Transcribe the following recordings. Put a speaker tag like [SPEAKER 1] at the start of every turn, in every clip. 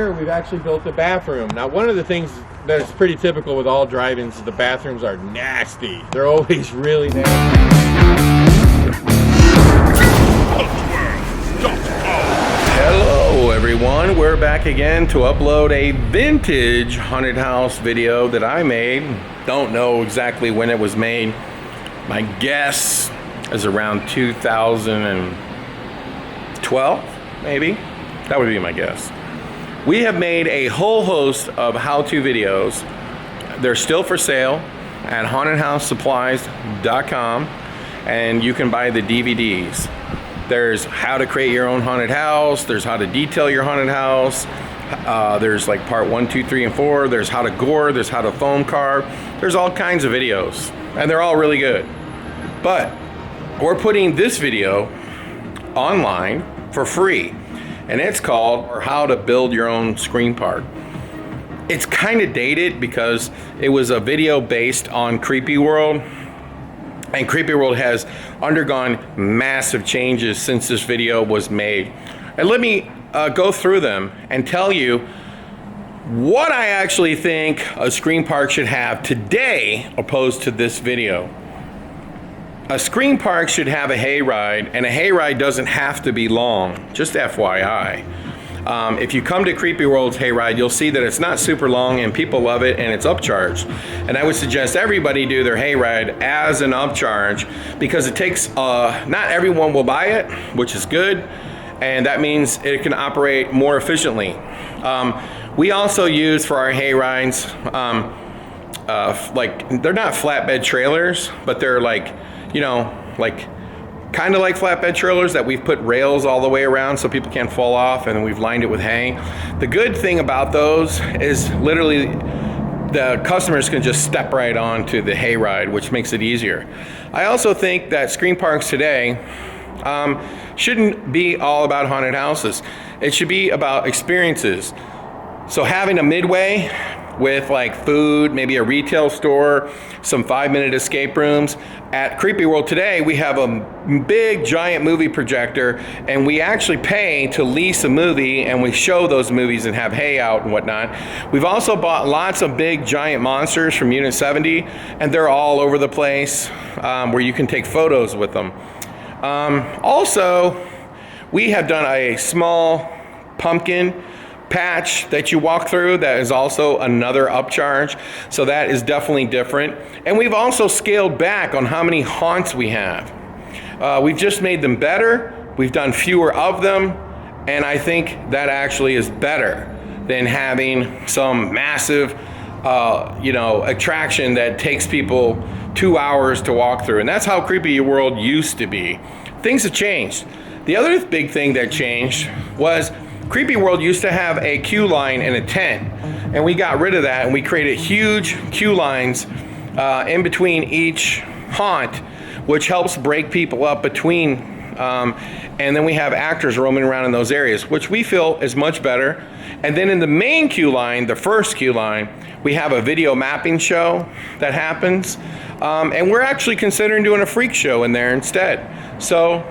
[SPEAKER 1] We've actually built a bathroom. Now, one of the things that's pretty typical with all drive-ins is the bathrooms are nasty. They're always really nasty.
[SPEAKER 2] Hello everyone, we're back again to upload a vintage haunted house video that I made. Don't know exactly when it was made. My guess is around 2012, maybe. That would be my guess. We have made a whole host of how-to videos. They're still for sale at hauntedhousesupplies.com, and you can buy the DVDs. There's how to create your own haunted house. There's how to detail your haunted house. There's like part 1, 2, 3, and 4. There's how to gore. There's how to foam carve. There's all kinds of videos, and they're all really good. But we're putting this video online for free, and it's called How to Build Your Own Screampark. It's kind of dated because it was a video based on Creepyworld, and Creepyworld has undergone massive changes since this video was made. And let me go through them and tell you what I actually think a Screampark should have today opposed to this video. A Screampark should have a hayride, and a hayride doesn't have to be long, just FYI. If you come to Creepyworld's hayride, you'll see that it's not super long and people love it and it's upcharged. And I would suggest everybody do their hayride as an upcharge because it takes, not everyone will buy it, which is good, and that means it can operate more efficiently. We also use for our hayrides, like, they're not flatbed trailers, but they're like, you know, like kind of like flatbed trailers that we've put rails all the way around so people can't fall off, and we've lined it with hay. The good thing about those is literally the customers can just step right onto the hayride, which makes it easier. I also think that Screamparks today shouldn't be all about haunted houses. It should be about experiences. So having a midway with like food, maybe a retail store, some 5-minute escape rooms. At Creepyworld today, we have a big giant movie projector, and we actually pay to lease a movie, and we show those movies and have hay out and whatnot. We've also bought lots of big giant monsters from Unit 70, and they're all over the place where you can take photos with them. Also, we have done a small pumpkin patch that you walk through that is also another upcharge, so that is definitely different. And we've also scaled back on how many haunts we have. We've just made them better, we've done fewer of them, and I think that actually is better than having some massive attraction that takes people 2 hours to walk through. And that's how Creepyworld used to be. Things have changed. The other big thing that changed was Creepyworld used to have a queue line and a tent, and we got rid of that, and we created huge queue lines in between each haunt, which helps break people up between, and then we have actors roaming around in those areas, which we feel is much better. And then in the main queue line, the first queue line, we have a video mapping show that happens, and we're actually considering doing a freak show in there instead. So,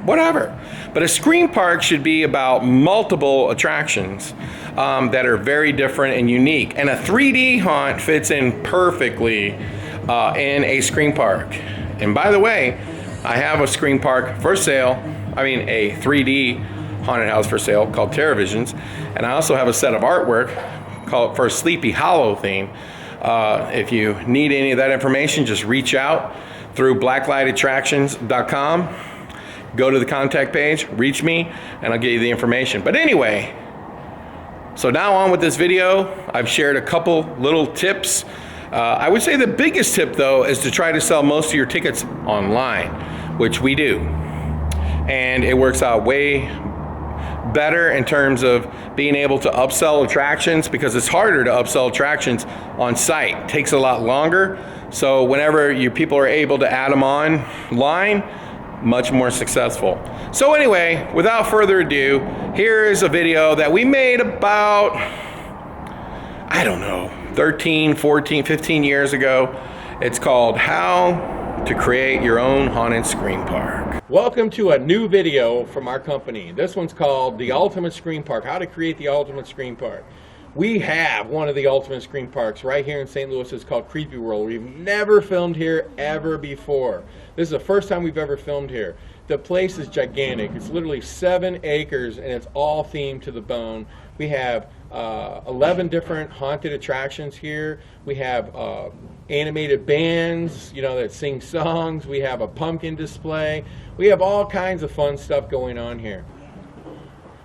[SPEAKER 2] whatever. But a Screampark should be about multiple attractions that are very different and unique. And a 3D haunt fits in perfectly in a Screampark. And by the way, I have a Screampark for sale. I mean, a 3D haunted house for sale called TerraVisions. And I also have a set of artwork called for a Sleepy Hollow theme. If you need any of that information, just reach out through blacklightattractions.com. Go to the contact page, reach me, and I'll get you the information. But anyway, so now on with this video. I've shared a couple little tips. I would say the biggest tip, though, is to try to sell most of your tickets online, which we do. And it works out way better in terms of being able to upsell attractions, because it's harder to upsell attractions on site. It takes a lot longer. So whenever your people are able to add them online, much more successful. So anyway, without further ado, here is a video that we made about, I don't know, 13, 14, 15 years ago. It's called How to create your own haunted scream park.
[SPEAKER 1] Welcome to a new video from our company. This one's called The Ultimate Screampark, how to create the ultimate screampark. We have one of the ultimate scream parks right here in St. Louis. It's called Creepyworld. We've never filmed here ever before. This is the first time we've ever filmed here. The place is gigantic. It's literally 7 acres and it's all themed to the bone. We have 11 different haunted attractions here. We have animated bands, that sing songs. We have a pumpkin display. We have all kinds of fun stuff going on here.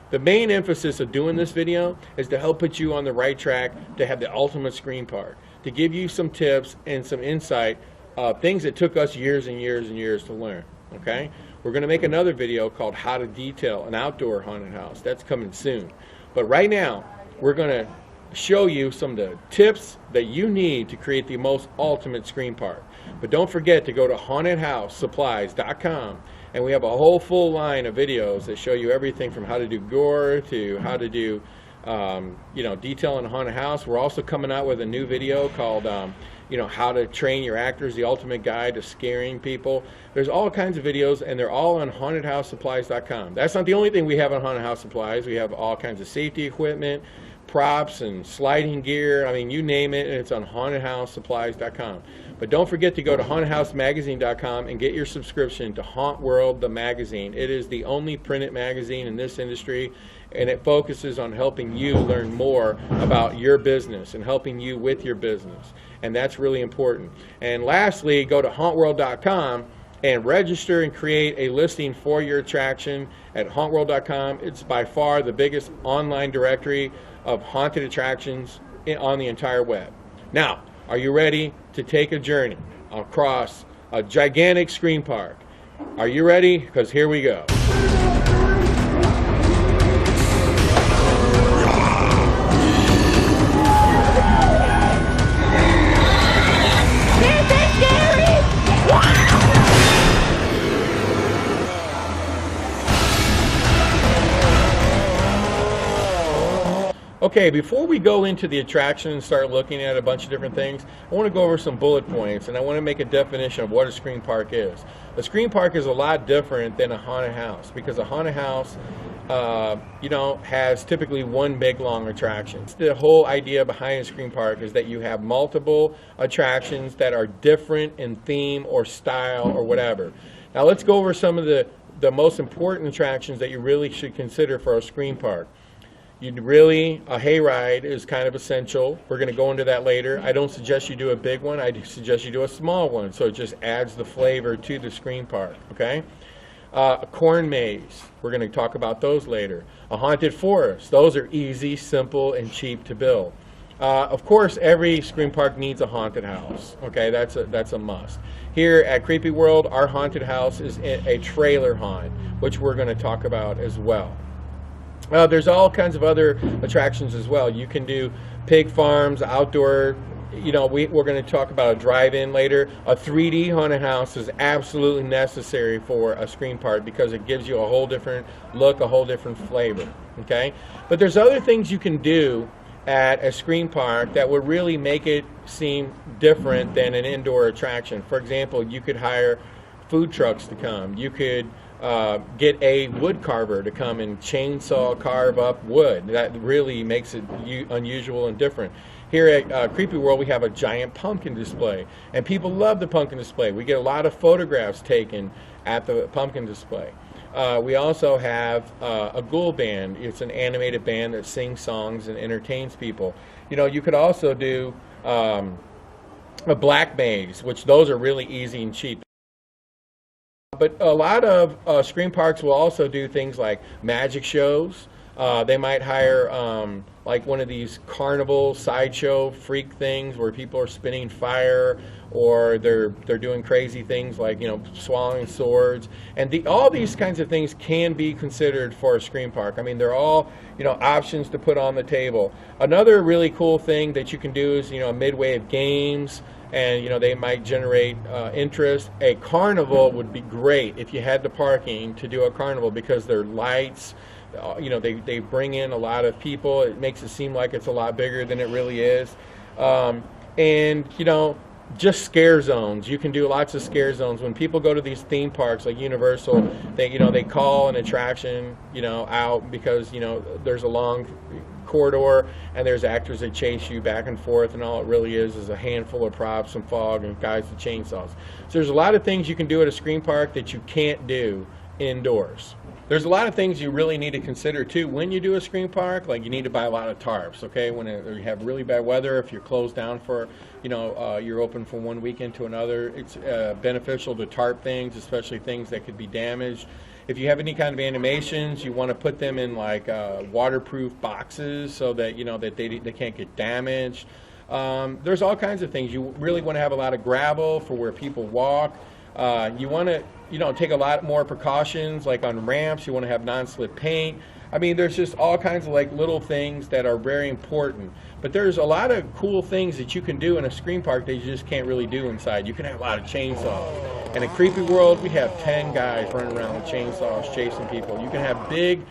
[SPEAKER 1] The main emphasis of doing this video is to help put you on the right track to have the ultimate scream park, to give you some tips and some insight of things that took us years and years and years to learn, okay? We're going to make another video called How to Detail an Outdoor Haunted House. That's coming soon. But right now, we're going to show you some of the tips that you need to create the most ultimate scream park. But don't forget to go to hauntedhousesupplies.com, and we have a whole full line of videos that show you everything from how to do gore to how to do detail in a haunted house. We're also coming out with a new video called how to train your actors, the ultimate guide to scaring people. There's all kinds of videos, and they're all on hauntedhousesupplies.com. That's not the only thing we have on Haunted House Supplies. We have all kinds of safety equipment, props and sliding gear. I mean, you name it, and it's on hauntedhousesupplies.com. But don't forget to go to hauntedhousemagazine.com and get your subscription to Hauntworld, the magazine. It is the only printed magazine in this industry, and it focuses on helping you learn more about your business and helping you with your business. And that's really important. And lastly, go to hauntworld.com and register and create a listing for your attraction at hauntworld.com. It's by far the biggest online directory of haunted attractions on the entire web. Now, are you ready to take a journey across a gigantic scream park? Are you ready? Because here we go. Okay, before we go into the attraction and start looking at a bunch of different things, I want to go over some bullet points, and I want to make a definition of what a scream park is. A scream park is a lot different than a haunted house, because a haunted house has typically one big long attraction. The whole idea behind a scream park is that you have multiple attractions that are different in theme or style or whatever. Now let's go over some of the most important attractions that you really should consider for a scream park. A hayride is kind of essential. We're going to go into that later. I don't suggest you do a big one. I suggest you do a small one, so it just adds the flavor to the scream park, okay? A corn maze. We're going to talk about those later. A haunted forest. Those are easy, simple, and cheap to build. Of course, every scream park needs a haunted house, okay? That's a must. Here at Creepyworld, our haunted house is a trailer haunt, which we're going to talk about as well. There's all kinds of other attractions as well. You can do pig farms, outdoor, we're going to talk about a drive-in later. A 3D haunted house is absolutely necessary for a scream park because it gives you a whole different look, a whole different flavor, okay? But there's other things you can do at a scream park that would really make it seem different than an indoor attraction. For example, you could hire food trucks to come. You could get a wood carver to come and chainsaw carve up wood. That really makes it unusual and different. Here at Creepyworld, we have a giant pumpkin display, and people love the pumpkin display. We get a lot of photographs taken at the pumpkin display. We also have a ghoul band. It's an animated band that sings songs and entertains people. You could also do a black maze, which those are really easy and cheap. But a lot of scream parks will also do things like magic shows. They might hire like one of these carnival sideshow freak things where people are spinning fire, or they're doing crazy things like swallowing swords. And all these kinds of things can be considered for a scream park. I mean, they're all options to put on the table. Another really cool thing that you can do is a midway of games. And they might generate interest. A carnival would be great if you had the parking to do a carnival, because their lights, they bring in a lot of people. It makes it seem like it's a lot bigger than it really is. And just scare zones. You can do lots of scare zones. When people go to these theme parks like Universal, they call an attraction, out because, there's a long corridor and there's actors that chase you back and forth, and all it really is a handful of props, some fog, and guys with chainsaws. So there's a lot of things you can do at a screen park that you can't do indoors. There's a lot of things you really need to consider too when you do a screen park. Like, you need to buy a lot of tarps, okay? When you have really bad weather, if you're closed down for, you're open from one weekend to another, it's beneficial to tarp things, especially things that could be damaged. If you have any kind of animations, you want to put them in like waterproof boxes so that that they can't get damaged. There's all kinds of things. You really want to have a lot of gravel for where people walk. You want to take a lot more precautions, like on ramps. You want to have non-slip paint. I mean, there's just all kinds of like little things that are very important. But there's a lot of cool things that you can do in a screen park that you just can't really do inside. You can have a lot of chainsaws. In a Creepyworld, we have 10 guys running around with chainsaws chasing people. You can have big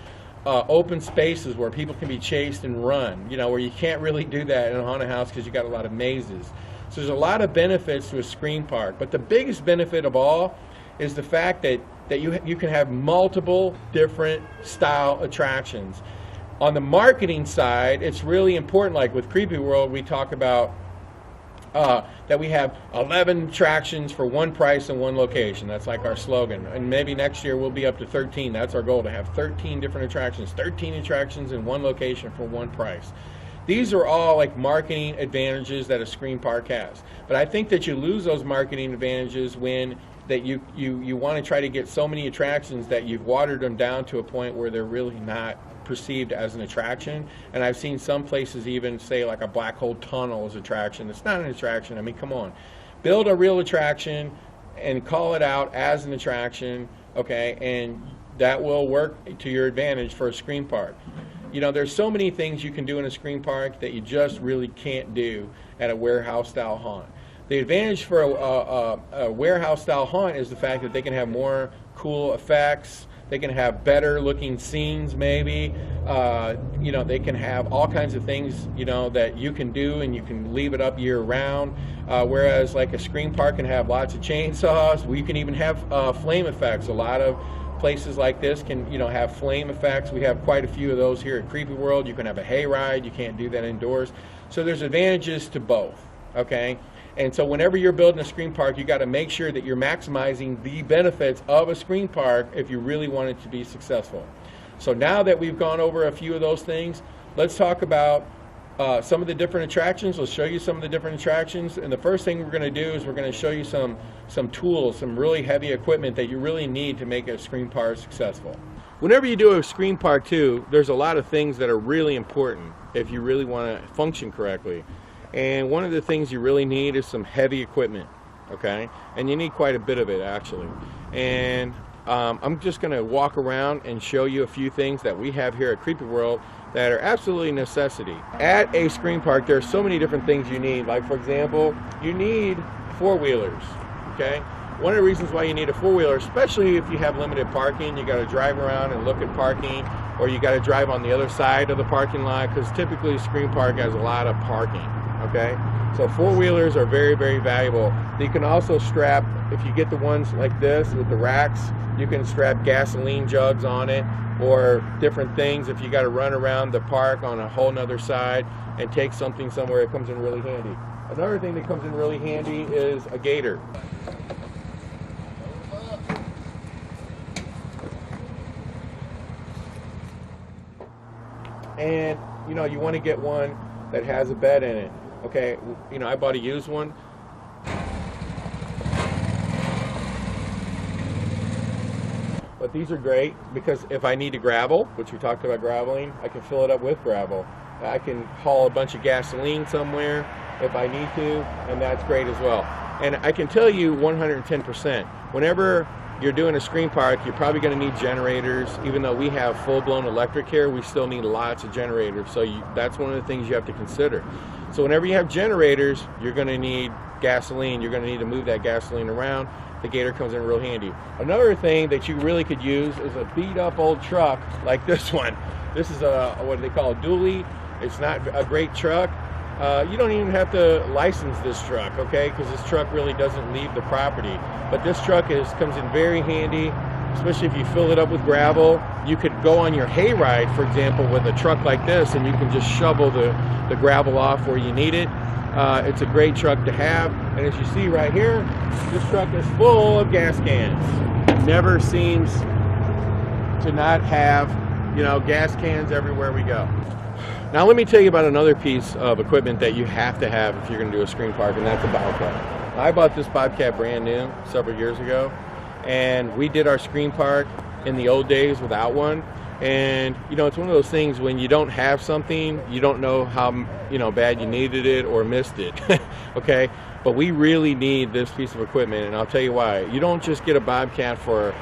[SPEAKER 1] open spaces where people can be chased and run, where you can't really do that in a haunted house because you got a lot of mazes. So there's a lot of benefits to a screen park, but the biggest benefit of all is the fact that you can have multiple different style attractions. On the marketing side, it's really important. Like with Creepyworld, we talk about that we have 11 attractions for one price in one location. That's like our slogan. And maybe next year we'll be up to 13. That's our goal, to have 13 different attractions, 13 attractions in one location for one price. These are all like marketing advantages that a screen park has. But I think that you lose those marketing advantages when you want to try to get so many attractions that you've watered them down to a point where they're really not perceived as an attraction. And I've seen some places even say like a black hole tunnel is an attraction. It's not an attraction. I mean, come on. Build a real attraction and call it out as an attraction, okay? And that will work to your advantage for a screen park. There's so many things you can do in a screen park that you just really can't do at a warehouse style haunt. The advantage for a warehouse style haunt is the fact that they can have more cool effects. They can have better looking scenes, maybe. They can have all kinds of things, that you can do, and you can leave it up year round. Whereas like a screen park can have lots of chainsaws. You can even have flame effects. A lot of places like this can, have flame effects. We have quite a few of those here at Creepyworld. You can have a hayride. You can't do that indoors. So there's advantages to both, okay? And so whenever you're building a screen park, you got to make sure that you're maximizing the benefits of a screen park if you really want it to be successful. So now that we've gone over a few of those things, let's talk about some of the different attractions. Let's show you some of the different attractions. And the first thing we're going to do is we're going to show you some tools, some really heavy equipment that you really need to make a screen park successful. Whenever you do a screen park too, there's a lot of things that are really important if you really want to function correctly. And one of the things you really need is some heavy equipment, okay? And you need quite a bit of it, actually. And I'm just going to walk around and show you a few things that we have here at Creepyworld that are absolutely a necessity. At a screen park, there are so many different things you need. Like, for example, you need four-wheelers, okay? One of the reasons why you need a four-wheeler, especially if you have limited parking, you got to drive around and look at parking, or you got to drive on the other side of the parking lot, because typically a screen park has a lot of parking. Okay, so four-wheelers are very, very valuable. You can also strap, if you get the ones like this with the racks, you can strap gasoline jugs on it or different things if you got to run around the park on a whole nother side and take something somewhere. It comes in really handy. Another thing that comes in really handy is a gator. And you want to get one that has a bed in it. Okay, I bought a used one. But these are great because if I need to gravel, which we talked about graveling, I can fill it up with gravel. I can haul a bunch of gasoline somewhere if I need to, and that's great as well. And I can tell you 110%, whenever you're doing a screen park, you're probably going to need generators. Even though we have full-blown electric here, we still need lots of generators. So that's one of the things you have to consider. So whenever you have generators, you're going to need gasoline. You're going to need to move that gasoline around. The gator comes in real handy. Another thing that you really could use is a beat-up old truck like this one. This is what they call a dually. It's not a great truck, you don't even have to license this truck, okay? Because this truck really doesn't leave the property. But this truck comes in very handy, especially if you fill it up with gravel. You could go on your hayride, for example, with a truck like this, and you can just shovel the gravel off where you need it. It's a great truck to have. And as you see right here, this truck is full of gas cans. It never seems to not have, you know, gas cans everywhere we go. Now let me tell you about another piece of equipment that you have to have if you're going to do a screen park, and that's a Bobcat. I bought this Bobcat brand new several years ago, and we did our screen park in the old days without one. And you know, it's one of those things when you don't have something, you don't know how, you know, bad you needed it or missed it. Okay, but we really need this piece of equipment, and I'll tell you why. You don't just get a Bobcat for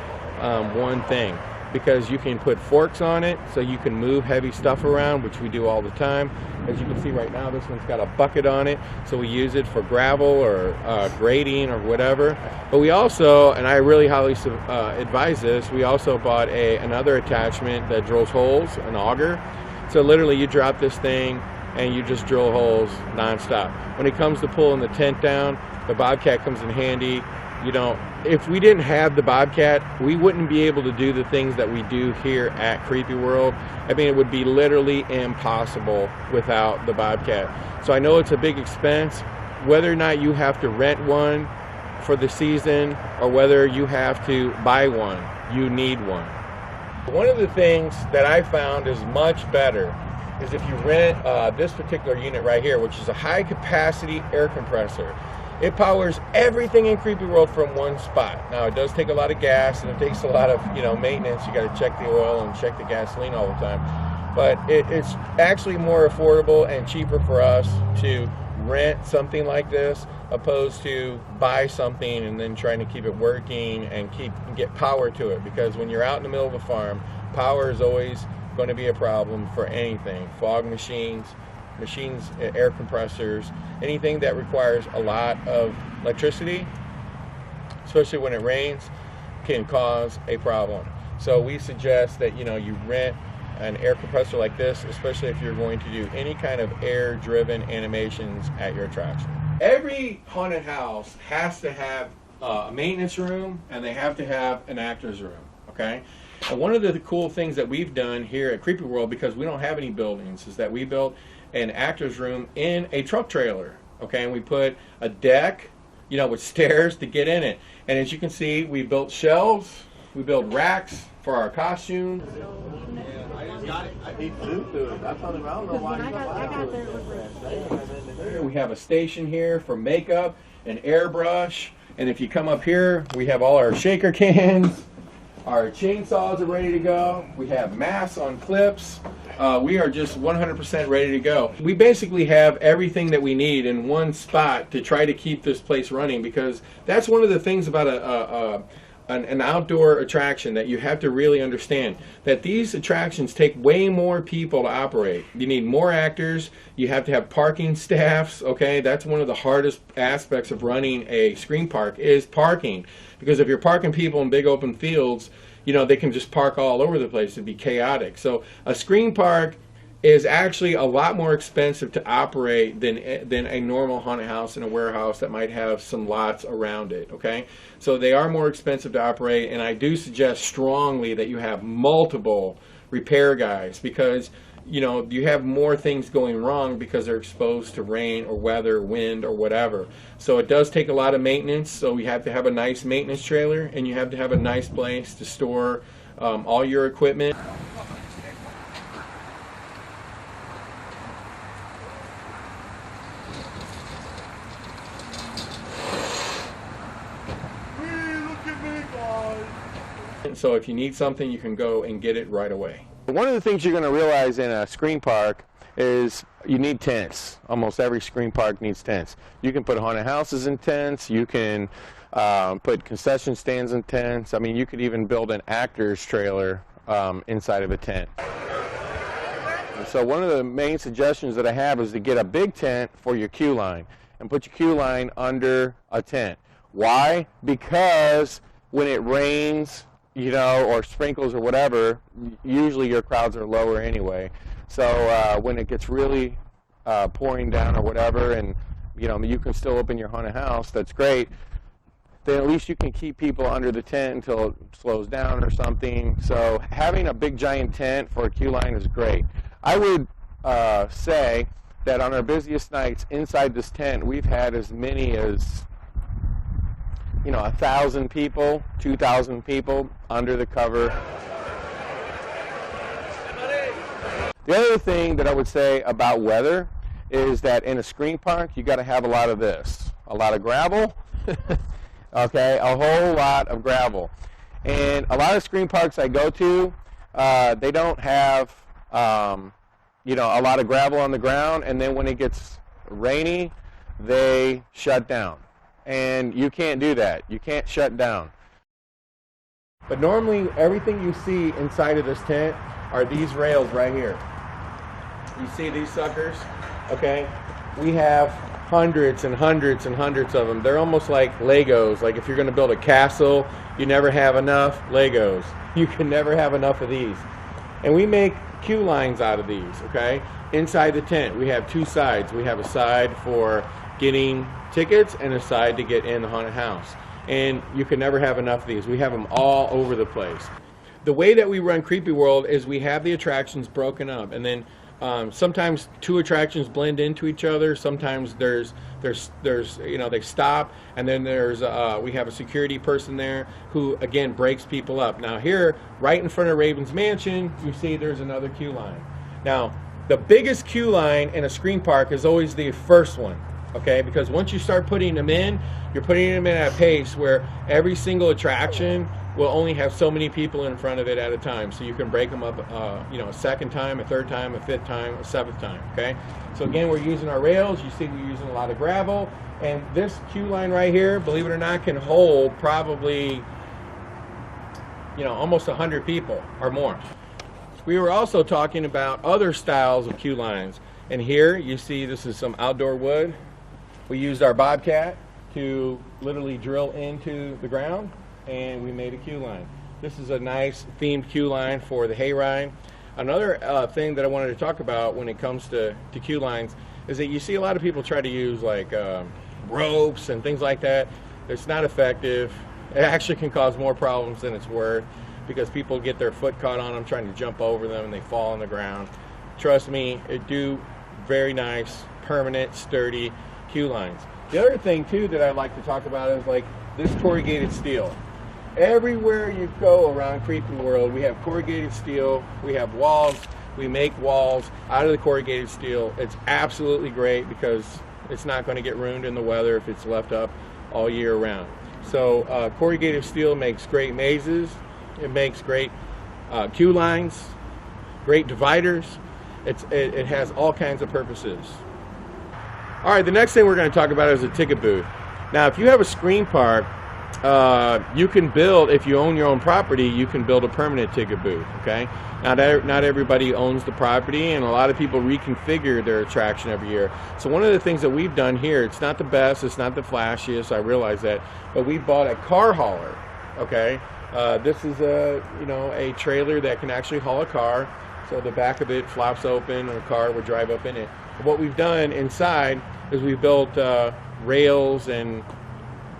[SPEAKER 1] one thing, because you can put forks on it so you can move heavy stuff around, which we do all the time. As you can see right now, this one's got a bucket on it, so we use it for gravel or grading or whatever. But we also, and I really highly advise this, we also bought another attachment that drills holes, an auger. So literally you drop this thing and you just drill holes non-stop. When it comes to pulling the tent down, the Bobcat comes in handy. You know, if we didn't have the Bobcat, we wouldn't be able to do the things that we do here at Creepyworld. I mean, it would be literally impossible without the Bobcat. So I know it's a big expense. Whether or not you have to rent one for the season or whether you have to buy one, you need one. One of the things that I found is much better is if you rent this particular unit right here, which is a high capacity air compressor. It powers everything in Creepyworld from one spot. Now, it does take a lot of gas, and it takes a lot of, you know, maintenance. You got to check the oil and check the gasoline all the time. But it's actually more affordable and cheaper for us to rent something like this opposed to buy something and then trying to keep it working and get power to it. Because when you're out in the middle of a farm, power is always going to be a problem for anything. Fog machines, air compressors, anything that requires a lot of electricity, especially when it rains, can cause a problem. So we suggest that, you know, you rent an air compressor like this, especially if you're going to do any kind of air-driven animations at your attraction. Every haunted house has to have a maintenance room, and they have to have an actor's room, okay? And one of the cool things that we've done here at Creepyworld, because we don't have any buildings, is that we built an actor's room in a truck trailer, okay? And we put a deck, you know, with stairs to get in it. And as you can see, we built shelves, we built racks for our costumes. I just got it. I beat Luke to it. I told him, I don't know why you got it. We have a station here for makeup and airbrush. And if you come up here, we have all our shaker cans. Our chainsaws are ready to go. We have masks on clips. We are just 100% ready to go. We basically have everything that we need in one spot to try to keep this place running, because that's one of the things about an outdoor attraction that you have to really understand, that these attractions take way more people to operate. You need more actors, you have to have parking staffs, okay? That's one of the hardest aspects of running a screen park is parking, because if you're parking people in big open fields, you know, they can just park all over the place. It'd be chaotic. So a screen park is actually a lot more expensive to operate than a normal haunted house in a warehouse that might have some lots around it, okay? So they are more expensive to operate, and I do suggest strongly that you have multiple repair guys, because, you know, you have more things going wrong because they're exposed to rain or weather, wind or whatever. So it does take a lot of maintenance, so you have to have a nice maintenance trailer, and you have to have a nice place to store all your equipment. So if you need something, you can go and get it right away. One of the things you're going to realize in a screen park is you need tents. Almost every screen park needs tents. You can put haunted houses in tents. You can put concession stands in tents. I mean, you could even build an actor's trailer inside of a tent. And so one of the main suggestions that I have is to get a big tent for your queue line and put your queue line under a tent. Why? Because when it rains, you know, or sprinkles or whatever, usually your crowds are lower anyway. So when it gets really pouring down or whatever, and you know, you can still open your haunted house, that's great. Then at least you can keep people under the tent until it slows down or something. So having a big giant tent for a queue line is great. I would say that on our busiest nights inside this tent, we've had as many as, you know, 1,000 people, 2,000 people under the cover. The other thing that I would say about weather is that in a screen park, you got to have a lot of this. A lot of gravel, okay, a whole lot of gravel. And a lot of screen parks I go to, they don't have, you know, a lot of gravel on the ground, and then when it gets rainy, they shut down. And you can't do that. You can't shut down. But normally, everything you see inside of this tent are these rails right here. You see these suckers? Okay? We have hundreds and hundreds and hundreds of them. They're almost like Legos. Like if you're going to build a castle, you never have enough Legos. You can never have enough of these. And we make queue lines out of these, okay? Inside the tent, we have two sides. We have a side for getting tickets and a side to get in the haunted house. And you can never have enough of these. We have them all over the place. The way that we run Creepyworld is we have the attractions broken up, and then sometimes two attractions blend into each other. Sometimes there's you know, they stop, and then there's we have a security person there who again breaks people up. Now here, right in front of Raven's Mansion, you see there's another queue line. Now the biggest queue line in a screen park is always the first one, okay? Because once you start putting them in, you're putting them in at a pace where every single attraction will only have so many people in front of it at a time. So you can break them up, you know, a second time, a third time, a fifth time, a seventh time, okay? So again, we're using our rails. You see we're using a lot of gravel. And this queue line right here, believe it or not, can hold probably, you know, almost 100 people or more. We were also talking about other styles of queue lines. And here you see this is some outdoor wood. We used our Bobcat to literally drill into the ground, and we made a queue line. This is a nice themed queue line for the Hayride. Another thing that I wanted to talk about when it comes to queue lines is that you see a lot of people try to use like ropes and things like that. It's not effective. It actually can cause more problems than it's worth because people get their foot caught on them trying to jump over them and they fall on the ground. Trust me, it do very nice, permanent, sturdy queue lines. The other thing too that I like to talk about is like this corrugated steel. Everywhere you go around Creepyworld, we have corrugated steel, we have walls, we make walls out of the corrugated steel. It's absolutely great because it's not going to get ruined in the weather if it's left up all year round. So corrugated steel makes great mazes, it makes great queue lines, great dividers. It has all kinds of purposes. All right, the next thing we're going to talk about is a ticket booth. Now, if you have a screen park, you can build, if you own your own property, you can build a permanent ticket booth, okay? Now, not everybody owns the property, and a lot of people reconfigure their attraction every year. So one of the things that we've done here, it's not the best, it's not the flashiest, I realize that, but we bought a car hauler, okay? This is a trailer that can actually haul a car. So the back of it flops open and a car would drive up in it. But what we've done inside is we've built rails and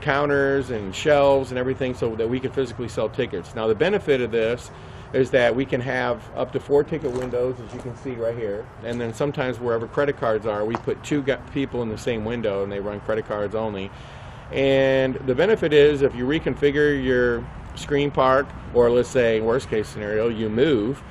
[SPEAKER 1] counters and shelves and everything so that we can physically sell tickets. Now the benefit of this is that we can have up to 4 ticket windows, as you can see right here. And then sometimes wherever credit cards are, we put 2 people in the same window and they run credit cards only. And the benefit is if you reconfigure your screen park, or let's say worst case scenario, you move,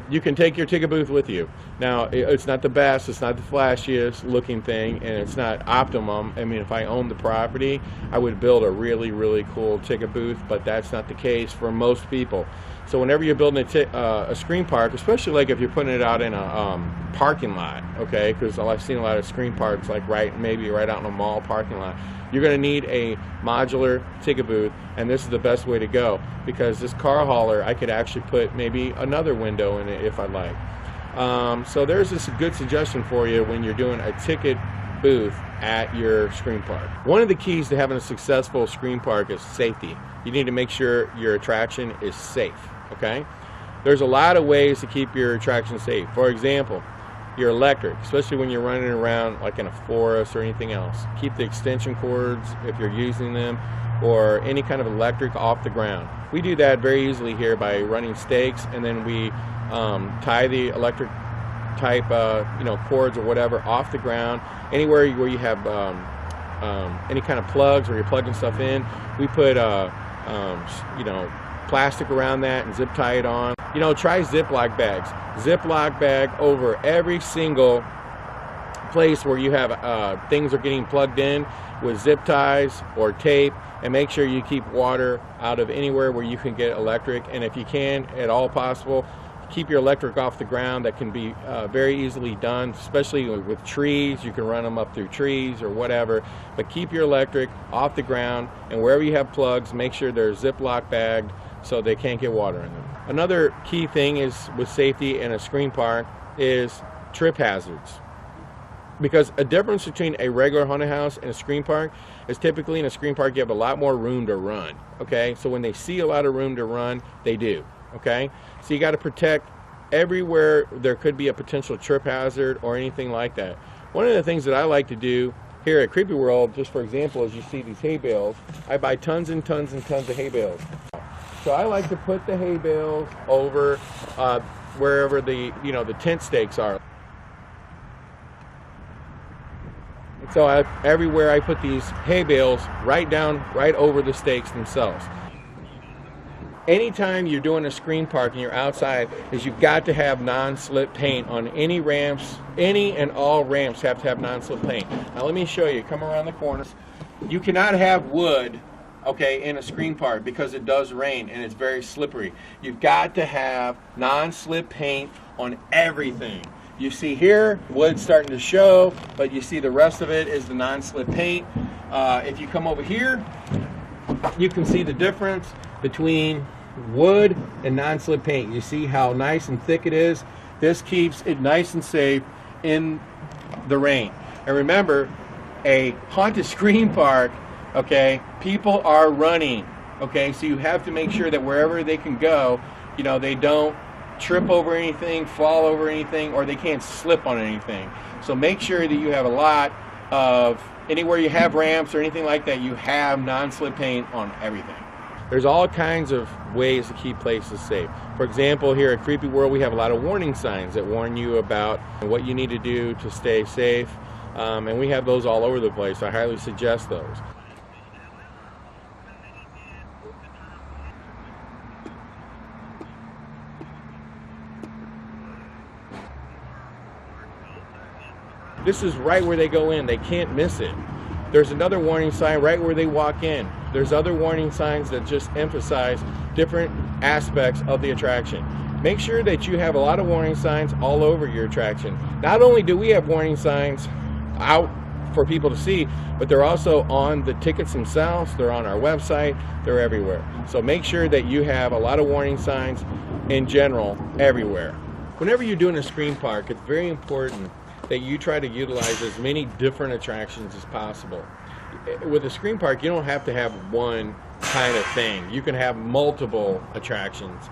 [SPEAKER 1] you can take your ticket booth with you. Now, it's not the best, it's not the flashiest looking thing, and it's not optimum. I mean, if I owned the property, I would build a really, really cool ticket booth, but that's not the case for most people. So whenever you're building a screen park, especially like if you're putting it out in a parking lot, okay, because I've seen a lot of screen parks like maybe right out in a mall parking lot, you're going to need a modular ticket booth, and this is the best way to go because this car hauler, I could actually put maybe another window in it if I'd like. So there's this good suggestion for you when you're doing a ticket booth at your screen park. One of the keys to having a successful screen park is safety. You need to make sure your attraction is safe, okay? There's a lot of ways to keep your attraction safe. For example, your electric, especially when you're running around like in a forest or anything else. Keep the extension cords, if you're using them, or any kind of electric off the ground. We do that very easily here by running stakes, and then we tie the electric type cords or whatever off the ground. Anywhere where you have any kind of plugs where you're plugging stuff in, we put plastic around that and zip tie it on. Try Ziploc bags. Ziploc bag over every single place where you have things are getting plugged in with zip ties or tape, and make sure you keep water out of anywhere where you can get electric. And if you can, at all possible, keep your electric off the ground. That can be very easily done, especially with trees. You can run them up through trees or whatever, but keep your electric off the ground, and wherever you have plugs, make sure they're Ziploc bagged so they can't get water in them. Another key thing is with safety in a scream park is trip hazards. Because a difference between a regular haunted house and a scream park is typically in a scream park you have a lot more room to run, okay? So when they see a lot of room to run, they do, okay? So you got to protect everywhere there could be a potential trip hazard or anything like that. One of the things that I like to do here at Creepyworld, just for example, as you see these hay bales, I buy tons and tons and tons of hay bales. So I like to put the hay bales over wherever the tent stakes are. So everywhere I put these hay bales right over the stakes themselves. Anytime you're doing a scream park and you're outside, is you've got to have non-slip paint on any ramps. Any and all ramps have to have non-slip paint. Now let me show you. Come around the corners. You cannot have wood, okay, in a scream park because it does rain and it's very slippery. You've got to have non-slip paint on everything. You see here, wood's starting to show, but you see the rest of it is the non-slip paint. If you come over here, you can see the difference between wood and non-slip paint. You see how nice and thick it is? This keeps it nice and safe in the rain. And remember, a haunted scream park, okay, people are running, okay, so you have to make sure that wherever they can go, they don't trip over anything, fall over anything, or they can't slip on anything. So make sure that you have a lot of, anywhere you have ramps or anything like that, you have non-slip paint on everything. There's all kinds of ways to keep places safe. For example, here at Creepyworld, we have a lot of warning signs that warn you about what you need to do to stay safe, and we have those all over the place. I highly suggest those. This is right where they go in. They can't miss it. There's another warning sign right where they walk in. There's other warning signs that just emphasize different aspects of the attraction. Make sure that you have a lot of warning signs all over your attraction. Not only do we have warning signs out for people to see, but they're also on the tickets themselves. They're on our website. They're everywhere. So make sure that you have a lot of warning signs in general everywhere. Whenever you're doing a scream park, it's very important that you try to utilize as many different attractions as possible. With a scream park, you don't have to have one kind of thing. You can have multiple attractions.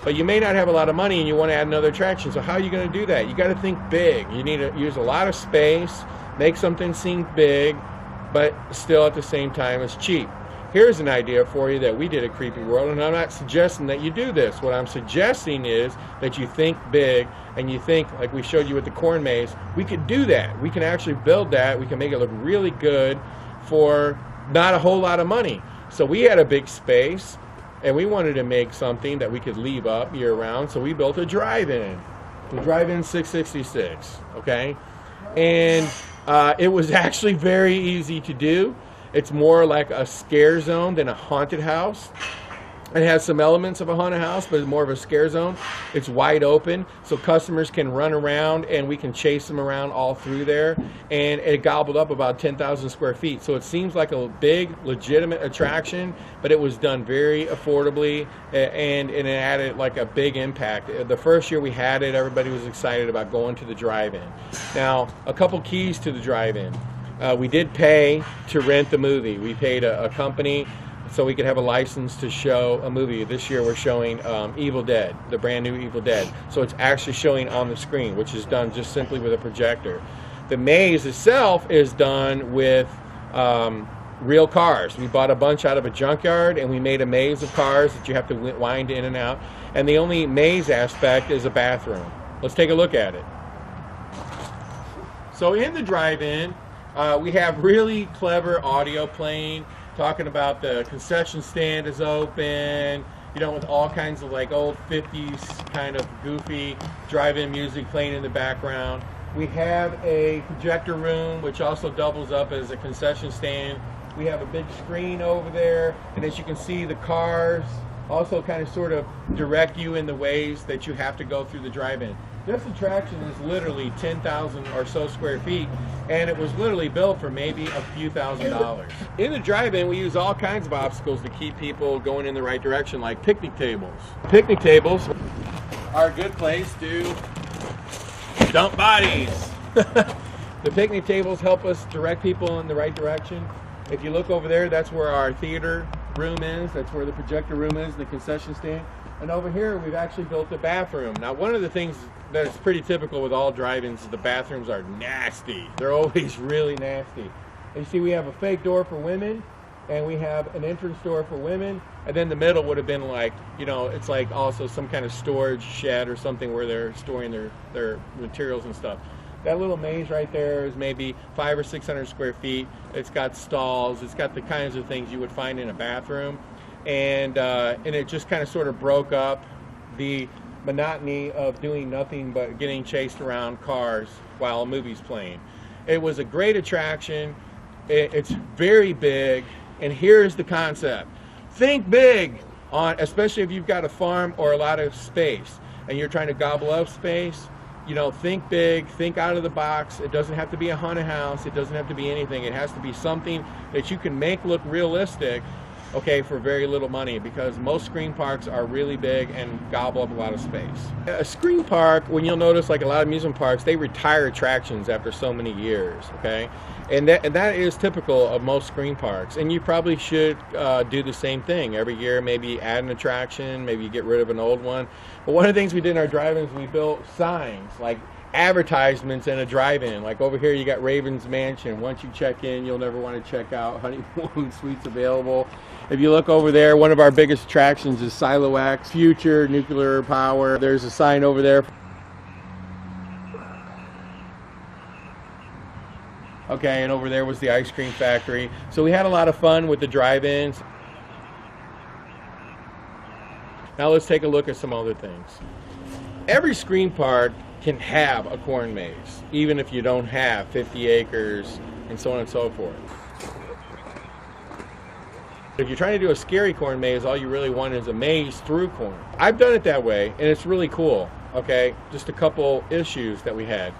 [SPEAKER 1] But you may not have a lot of money and you want to add another attraction. So how are you going to do that? You got to think big. You need to use a lot of space, make something seem big, but still at the same time it's cheap. Here's an idea for you that we did at Creepyworld, and I'm not suggesting that you do this. What I'm suggesting is that you think big and you think, like we showed you with the corn maze, we could do that. We can actually build that. We can make it look really good for not a whole lot of money. So we had a big space, and we wanted to make something that we could leave up year-round, so we built a drive-in. The drive-in 666, okay? And it was actually very easy to do. It's more like a scare zone than a haunted house. It has some elements of a haunted house, but it's more of a scare zone. It's wide open, so customers can run around and we can chase them around all through there. And it gobbled up about 10,000 square feet. So it seems like a big, legitimate attraction, but it was done very affordably, and it added like a big impact. The first year we had it, everybody was excited about going to the drive-in. Now, a couple keys to the drive-in. We did pay to rent the movie. We paid a company so we could have a license to show a movie. This year we're showing Evil Dead, the brand new Evil Dead. So it's actually showing on the screen, which is done just simply with a projector. The maze itself is done with real cars. We bought a bunch out of a junkyard and we made a maze of cars that you have to wind in and out. And the only maze aspect is a bathroom. Let's take a look at it. So in the drive-in, we have really clever audio playing, talking about the concession stand is open, you know, with all kinds of like old 50s kind of goofy drive-in music playing in the background. We have a projector room which also doubles up as a concession stand. We have a big screen over there, and as you can see, the cars also kind of sort of direct you in the ways that you have to go through the drive-in. This attraction is literally 10,000 or so square feet, and it was literally built for maybe a few $1,000s. In the drive-in, we use all kinds of obstacles to keep people going in the right direction, like picnic tables. Picnic tables are a good place to dump bodies. The picnic tables help us direct people in the right direction. If you look over there, that's where our theater room is. That's where the projector room is, the concession stand. And over here, we've actually built a bathroom. Now, one of the things that's pretty typical with all drive-ins is the bathrooms are nasty. They're always really nasty. And you see, we have a fake door for women, and we have an entrance door for women. And then the middle would have been like, you know, it's like also some kind of storage shed or something where they're storing their materials and stuff. That little maze right there is maybe 500 or 600 square feet. It's got stalls. It's got the kinds of things you would find in a bathroom. And it just kind of sort of broke up the monotony of doing nothing but getting chased around cars while a movie's playing. It was a great attraction. It's very big, and here's the concept. Think big, especially if you've got a farm or a lot of space and you're trying to gobble up space. You know, think big, think out of the box. It doesn't have to be a haunted house. It doesn't have to be anything. It has to be something that you can make look realistic, okay, for very little money, because most screen parks are really big and gobble up a lot of space. A screen park, when you'll notice, like a lot of amusement parks, they retire attractions after so many years, okay? And that is typical of most screen parks. And you probably should do the same thing. Every year, maybe add an attraction, maybe you get rid of an old one. But one of the things we did in our drive-ins, we built signs, like advertisements in a drive-in. Like over here, you got Raven's Mansion. Once you check in, you'll never want to check out. Honeymoon suites available. If you look over there, one of our biggest attractions is Silo X, future nuclear power. There's a sign over there. Okay, and over there was the ice cream factory. So we had a lot of fun with the drive-ins. Now let's take a look at some other things. Every screen park can have a corn maze, even if you don't have 50 acres and so on and so forth. If you're trying to do a scary corn maze, all you really want is a maze through corn. I've done it that way, and it's really cool, okay? Just a couple issues that we had.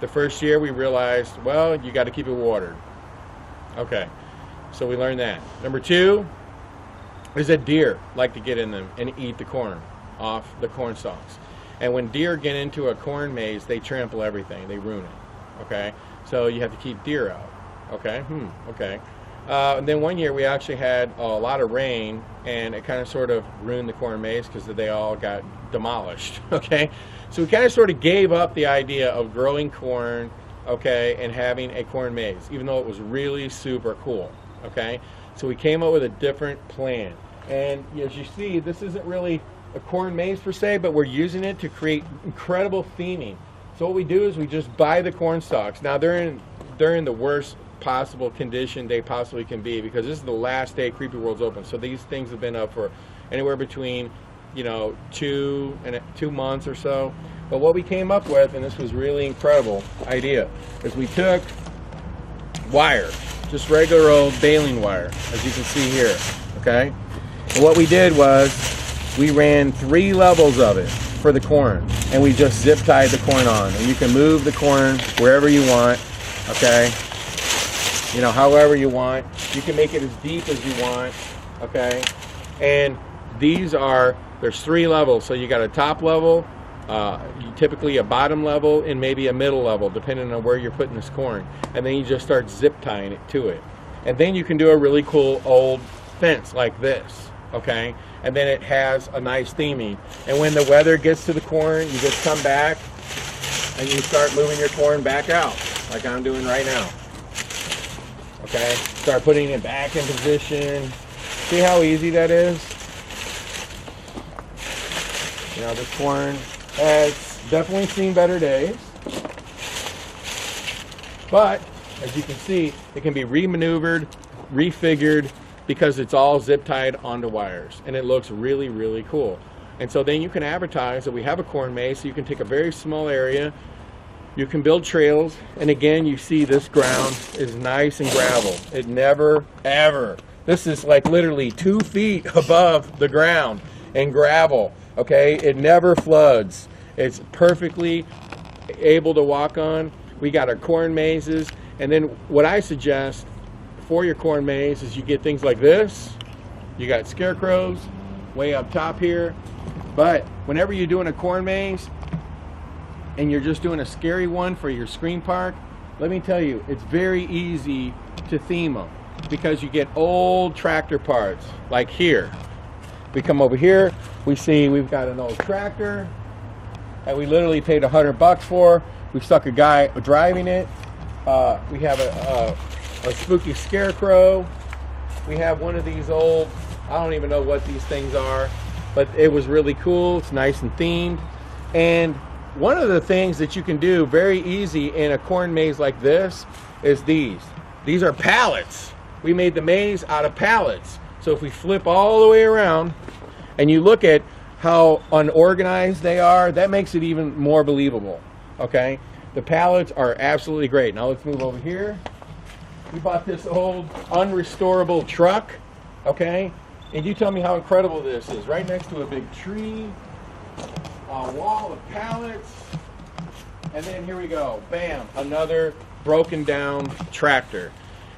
[SPEAKER 1] The first year we realized, well, you got to keep it watered. Okay, so we learned that. Number two is that deer like to get in them and eat the corn off the corn stalks. And when deer get into a corn maze, they trample everything. They ruin it, okay? So you have to keep deer out, okay? Okay. And then one year we actually had a lot of rain, and it kind of sort of ruined the corn maze because they all got demolished, okay? So we kind of sort of gave up the idea of growing corn, okay, and having a corn maze, even though it was really super cool, okay? So we came up with a different plan. And as you see, this isn't really a corn maze per se, but we're using it to create incredible theming. So what we do is we just buy the corn stalks. Now they're in the worst possible condition they possibly can be, because this is the last day Creepyworld's open. So these things have been up for anywhere between, you know, 2 months or so. But what we came up with, and this was really incredible idea, is we took wire, just regular old baling wire, as you can see here, okay? And what we did was we ran 3 levels of it for the corn, and we just zip tied the corn on. And you can move the corn wherever you want, okay? You know, however you want. You can make it as deep as you want, okay? And there's 3 levels. So you got a top level, typically a bottom level, and maybe a middle level, depending on where you're putting this corn. And then you just start zip tying it to it. And then you can do a really cool old fence like this, okay? And then it has a nice theming. And when the weather gets to the corn, you just come back and you start moving your corn back out, like I'm doing right now. Okay, start putting it back in position. See how easy that is? You know, this corn has definitely seen better days. But, as you can see, it can be remaneuvered, refigured, because it's all zip tied onto wires, and it looks really, really cool. And so then you can advertise that we have a corn maze, so you can take a very small area, you can build trails, and again, you see this ground is nice and gravel. It never, ever, this is like literally 2 feet above the ground and gravel, okay? It never floods. It's perfectly able to walk on. We got our corn mazes, and then what I suggest for your corn maze is you get things like this. You got scarecrows way up top here, but whenever you're doing a corn maze and you're just doing a scary one for your scream park, let me tell you, it's very easy to theme them because you get old tractor parts. Like here, we come over here, we see we've got an old tractor that we literally paid $100 for. We stuck a guy driving it. We have a spooky scarecrow. We have one of these old, I don't even know what these things are, but it was really cool. It's nice and themed. And one of the things that you can do very easy in a corn maze like this is these. These are pallets. We made the maze out of pallets. So if we flip all the way around and you look at how unorganized they are, that makes it even more believable, okay? The pallets are absolutely great. Now let's move over here. We bought this old unrestorable truck, okay? And you tell me how incredible this is. Right next to a big tree, a wall of pallets, and then here we go. Bam, another broken down tractor.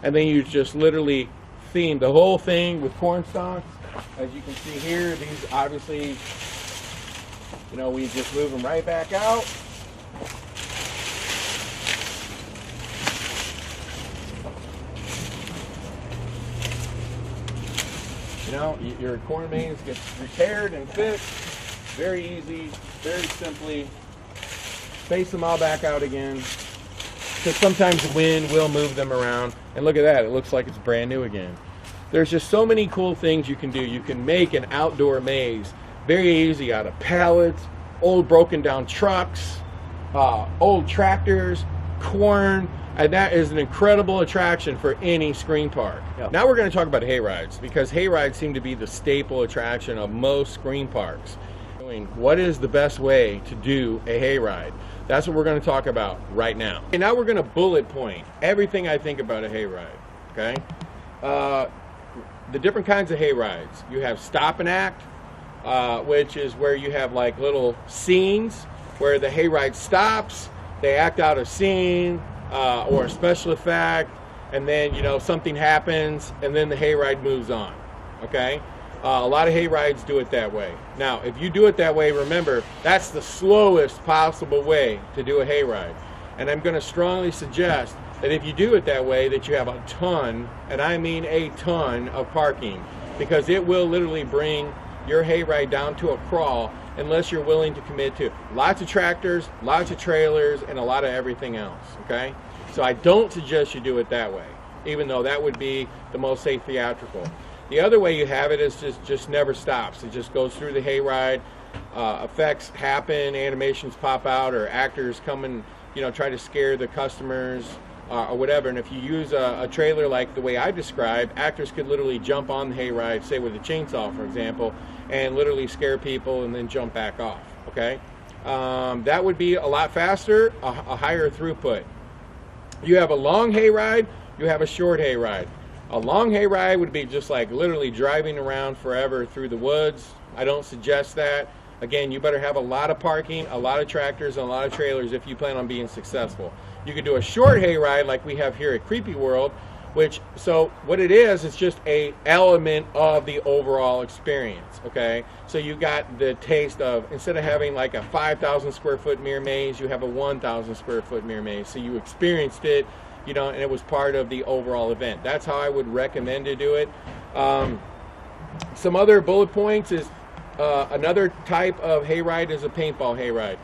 [SPEAKER 1] And then you just literally theme the whole thing with corn stalks. As you can see here, these obviously, you know, we just move them right back out. You know, your corn maze gets repaired and fixed. Very easy, very simply. Space them all back out again. Because sometimes the wind will move them around. And look at that, it looks like it's brand new again. There's just so many cool things you can do. You can make an outdoor maze very easy out of pallets, old broken down trucks, old tractors, corn, and that is an incredible attraction for any screen park. Yep. Now we're going to talk about hayrides, because hayrides seem to be the staple attraction of most screen parks. What is the best way to do a hayride? That's what we're going to talk about right now. And now we're going to bullet point everything I think about a hayride, okay? The different kinds of hayrides. You have stop and act, which is where you have like little scenes where the hayride stops, they act out a scene or a special effect, and then, you know, something happens, and then the hayride moves on, okay? A lot of hayrides do it that way. Now, if you do it that way, remember, that's the slowest possible way to do a hayride. And I'm going to strongly suggest that if you do it that way, that you have a ton, and I mean a ton, of parking, because it will literally bring your hayride down to a crawl unless you're willing to commit to lots of tractors, lots of trailers, and a lot of everything else, okay? So I don't suggest you do it that way, even though that would be the most safe theatrical. The other way you have it is just never stops. It just goes through the hayride. Effects happen, animations pop out, or actors come and, you know, try to scare the customers or whatever. And if you use a trailer like the way I described, actors could literally jump on the hayride, say with a chainsaw, for example, and literally scare people and then jump back off. Okay, that would be a lot faster, a higher throughput. You have a long hayride, you have a short hayride. A long hayride would be just like literally driving around forever through the woods. I don't suggest that. Again, you better have a lot of parking, a lot of tractors, and a lot of trailers if you plan on being successful. You could do a short hayride like we have here at Creepyworld, which, so what it is, it's just a element of the overall experience, okay? So you got the taste of, instead of having like a 5,000 square foot mirror maze, you have a 1,000 square foot mirror maze. So you experienced it, you know, and it was part of the overall event. That's how I would recommend to do it. Some other bullet points is, another type of hayride is a paintball hayride.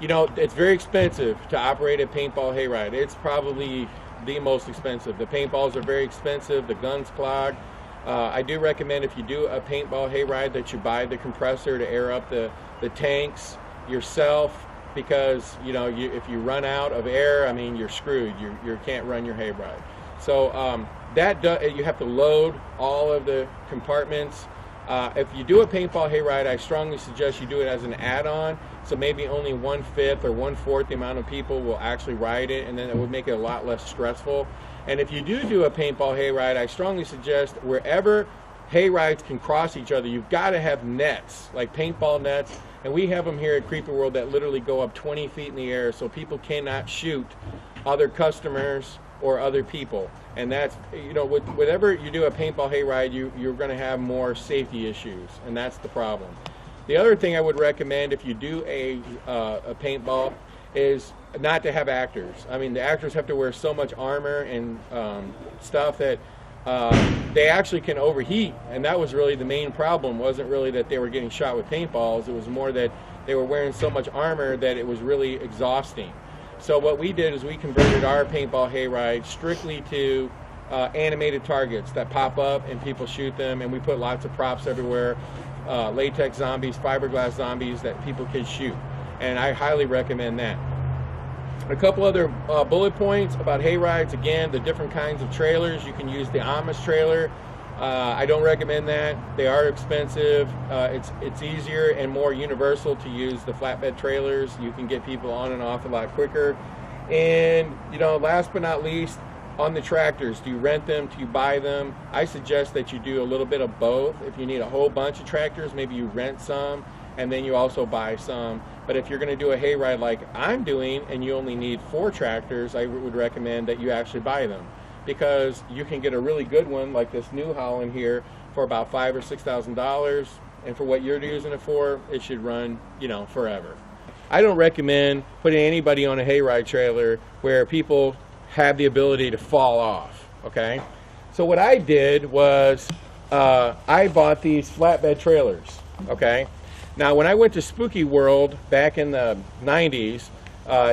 [SPEAKER 1] You know, it's very expensive to operate a paintball hayride. It's probably the most expensive. The paintballs are very expensive. The guns clog. I do recommend if you do a paintball hayride that you buy the compressor to air up the tanks yourself, because you know, if you run out of air, I mean, you're screwed. You can't run your hayride. So you have to load all of the compartments. If you do a paintball hayride, I strongly suggest you do it as an add-on, so maybe only 1/5 or 1/4 the amount of people will actually ride it, and then it would make it a lot less stressful. And if you do a paintball hayride, I strongly suggest wherever hayrides can cross each other, you've got to have nets, like paintball nets, and we have them here at Creepyworld that literally go up 20 feet in the air, so people cannot shoot other customers or other people. And that's, you know, whenever you do a paintball hayride, you're going to have more safety issues, and that's the problem. The other thing I would recommend if you do a paintball is not to have actors. I mean, the actors have to wear so much armor and stuff that they actually can overheat, and that was really the main problem. Wasn't really that they were getting shot with paintballs, it was more that they were wearing so much armor that it was really exhausting. So what we did is we converted our paintball hayride strictly to animated targets that pop up and people shoot them, and we put lots of props everywhere, latex zombies, fiberglass zombies that people can shoot, and I highly recommend that. A couple other bullet points about hayrides. Again, the different kinds of trailers. You can use the Amish trailer. I don't recommend that. They are expensive. It's easier and more universal to use the flatbed trailers. You can get people on and off a lot quicker. And, you know, last but not least, on the tractors, do you rent them? Do you buy them? I suggest that you do a little bit of both. If you need a whole bunch of tractors, maybe you rent some and then you also buy some. But if you're going to do a hayride like I'm doing and you only need 4 tractors, I would recommend that you actually buy them, because you can get a really good one like this New Holland here for about $5,000 or $6,000, and for what you're using it for, it should run, you know, forever. I don't recommend putting anybody on a hayride trailer where people have the ability to fall off, okay? So what I did was I bought these flatbed trailers, okay? Now when I went to Spooky World back in the 90s,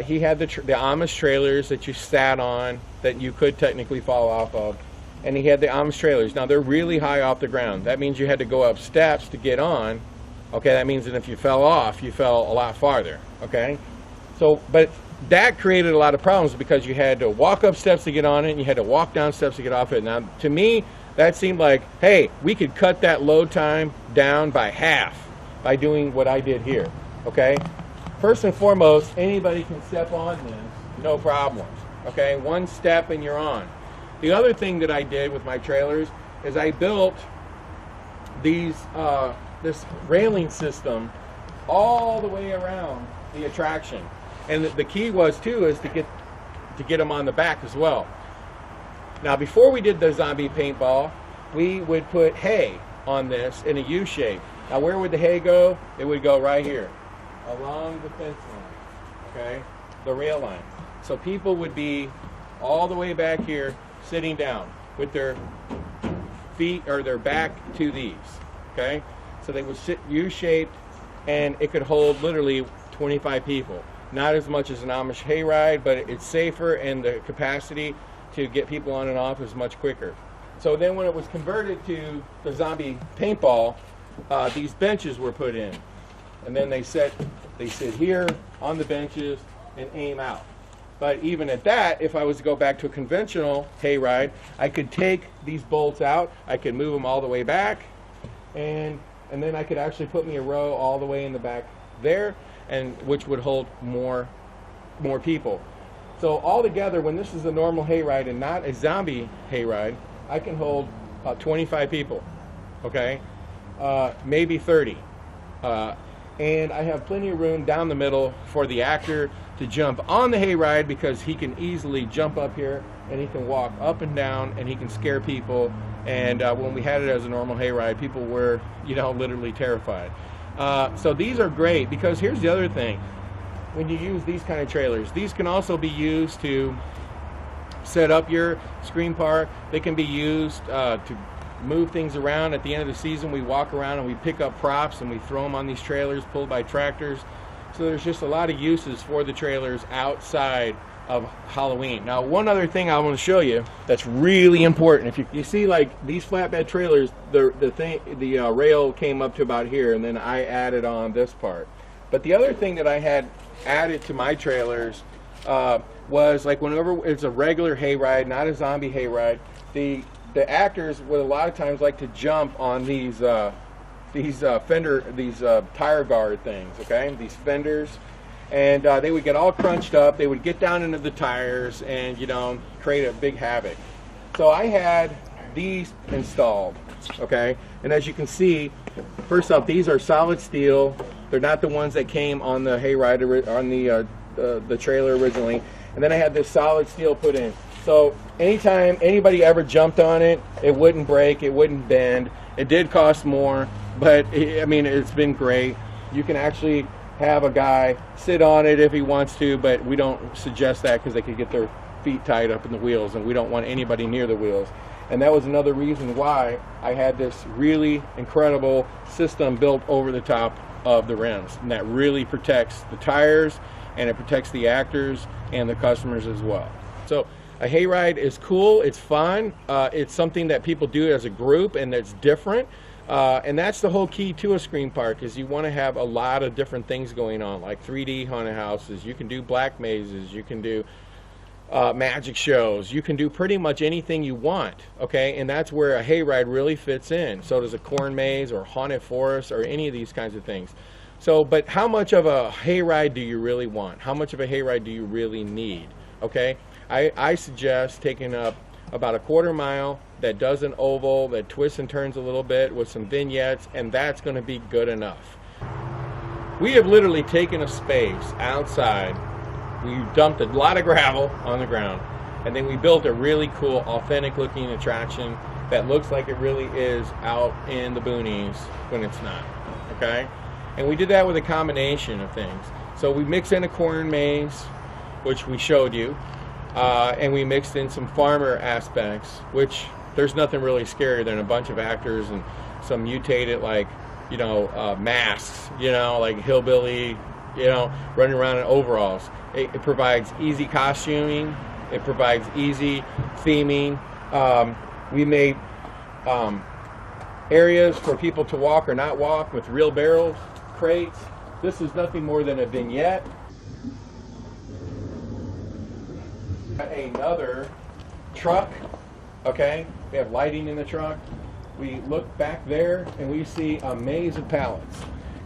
[SPEAKER 1] he had the Amish trailers that you sat on that you could technically fall off of, and he had the Amish trailers. Now they're really high off the ground. That means you had to go up steps to get on. Okay, that means that if you fell off, you fell a lot farther. Okay, so but that created a lot of problems because you had to walk up steps to get on it, and you had to walk down steps to get off it. Now to me, that seemed like, hey, we could cut that load time down by half by doing what I did here. Okay. First and foremost, anybody can step on this, no problems. Okay, one step and you're on. The other thing that I did with my trailers is I built these this railing system all the way around the attraction, and the key was too is to get them on the back as well. Now, before we did the zombie paintball, we would put hay on this in a U shape. Now, where would the hay go? It would go right here, along the fence line, okay, the rail line. So people would be all the way back here, sitting down with their feet or their back to these, okay? So they would sit U-shaped, and it could hold literally 25 people. Not as much as an Amish hayride, but it's safer, and the capacity to get people on and off is much quicker. So then when it was converted to the zombie paintball, these benches were put in, and then they sit here on the benches and aim out. But even at that, if I was to go back to a conventional hayride, I could take these bolts out, I could move them all the way back, and then I could actually put me a row all the way in the back there, and which would hold more people. So all together, when this is a normal hayride and not a zombie hayride, I can hold 25 people, okay? Maybe 30. And I have plenty of room down the middle for the actor to jump on the hayride, because he can easily jump up here and he can walk up and down and he can scare people. And when we had it as a normal hayride, people were, you know, literally terrified. So these are great, because here's the other thing. When you use these kind of trailers, these can also be used to set up your scream park. They can be used to move things around. At the end of the season, we walk around and we pick up props and we throw them on these trailers pulled by tractors. So there's just a lot of uses for the trailers outside of Halloween. Now, one other thing I want to show you that's really important. If you see, like these flatbed trailers, the rail came up to about here, and then I added on this part. But the other thing that I had added to my trailers was, like, whenever it's a regular hayride, not a zombie hayride, the actors would a lot of times like to jump on these tire guard things, okay? These fenders. And they would get all crunched up. They would get down into the tires and, you know, create a big havoc. So I had these installed, okay? And as you can see, first off, these are solid steel. They're not the ones that came on the hayride, on the trailer originally. And then I had this solid steel put in. So anytime anybody ever jumped on it, it wouldn't break, it wouldn't bend. It did cost more, but I mean, it's been great. You can actually have a guy sit on it if he wants to, but we don't suggest that, because they could get their feet tied up in the wheels, and we don't want anybody near the wheels. And that was another reason why I had this really incredible system built over the top of the rims, and that really protects the tires, and it protects the actors and the customers as well. So a hayride is cool, it's fun, it's something that people do as a group, and it's different. And that's the whole key to a scream park, is you want to have a lot of different things going on, like 3D haunted houses. You can do black mazes, you can do magic shows, you can do pretty much anything you want, okay? And that's where a hayride really fits in. So does a corn maze or haunted forest or any of these kinds of things. So, but how much of a hayride do you really want? How much of a hayride do you really need, okay? I suggest taking up about a quarter mile that does an oval, that twists and turns a little bit with some vignettes, and that's going to be good enough. We have literally taken a space outside, we dumped a lot of gravel on the ground, and then we built a really cool, authentic looking attraction that looks like it really is out in the boonies when it's not, okay? And we did that with a combination of things. So we mixed in a corn maze, which we showed you, and we mixed in some farmer aspects, which there's nothing really scarier than a bunch of actors and some mutated, like, you know, masks, you know, like hillbilly, you know, running around in overalls. It provides easy costuming. It provides easy theming. We made areas for people to walk or not walk with real barrels, crates. This is nothing more than a vignette. Another truck, okay? We have lighting in the truck. We look back there and we see a maze of pallets.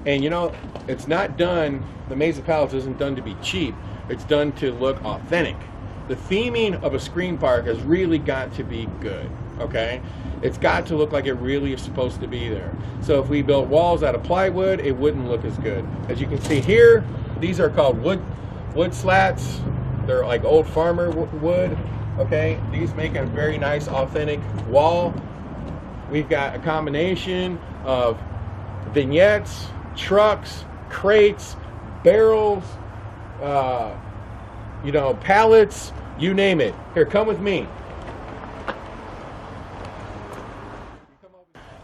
[SPEAKER 1] And you know, it's not done, the maze of pallets isn't done to be cheap. It's done to look authentic. The theming of a scream park has really got to be good, okay? It's got to look like it really is supposed to be there. So if we built walls out of plywood, it wouldn't look as good. As you can see here, these are called wood slats. They're like old farmer wood, okay? These make a very nice authentic wall. We've got a combination of vignettes, trucks, crates, barrels, you know, pallets, you name it. Here, come with me.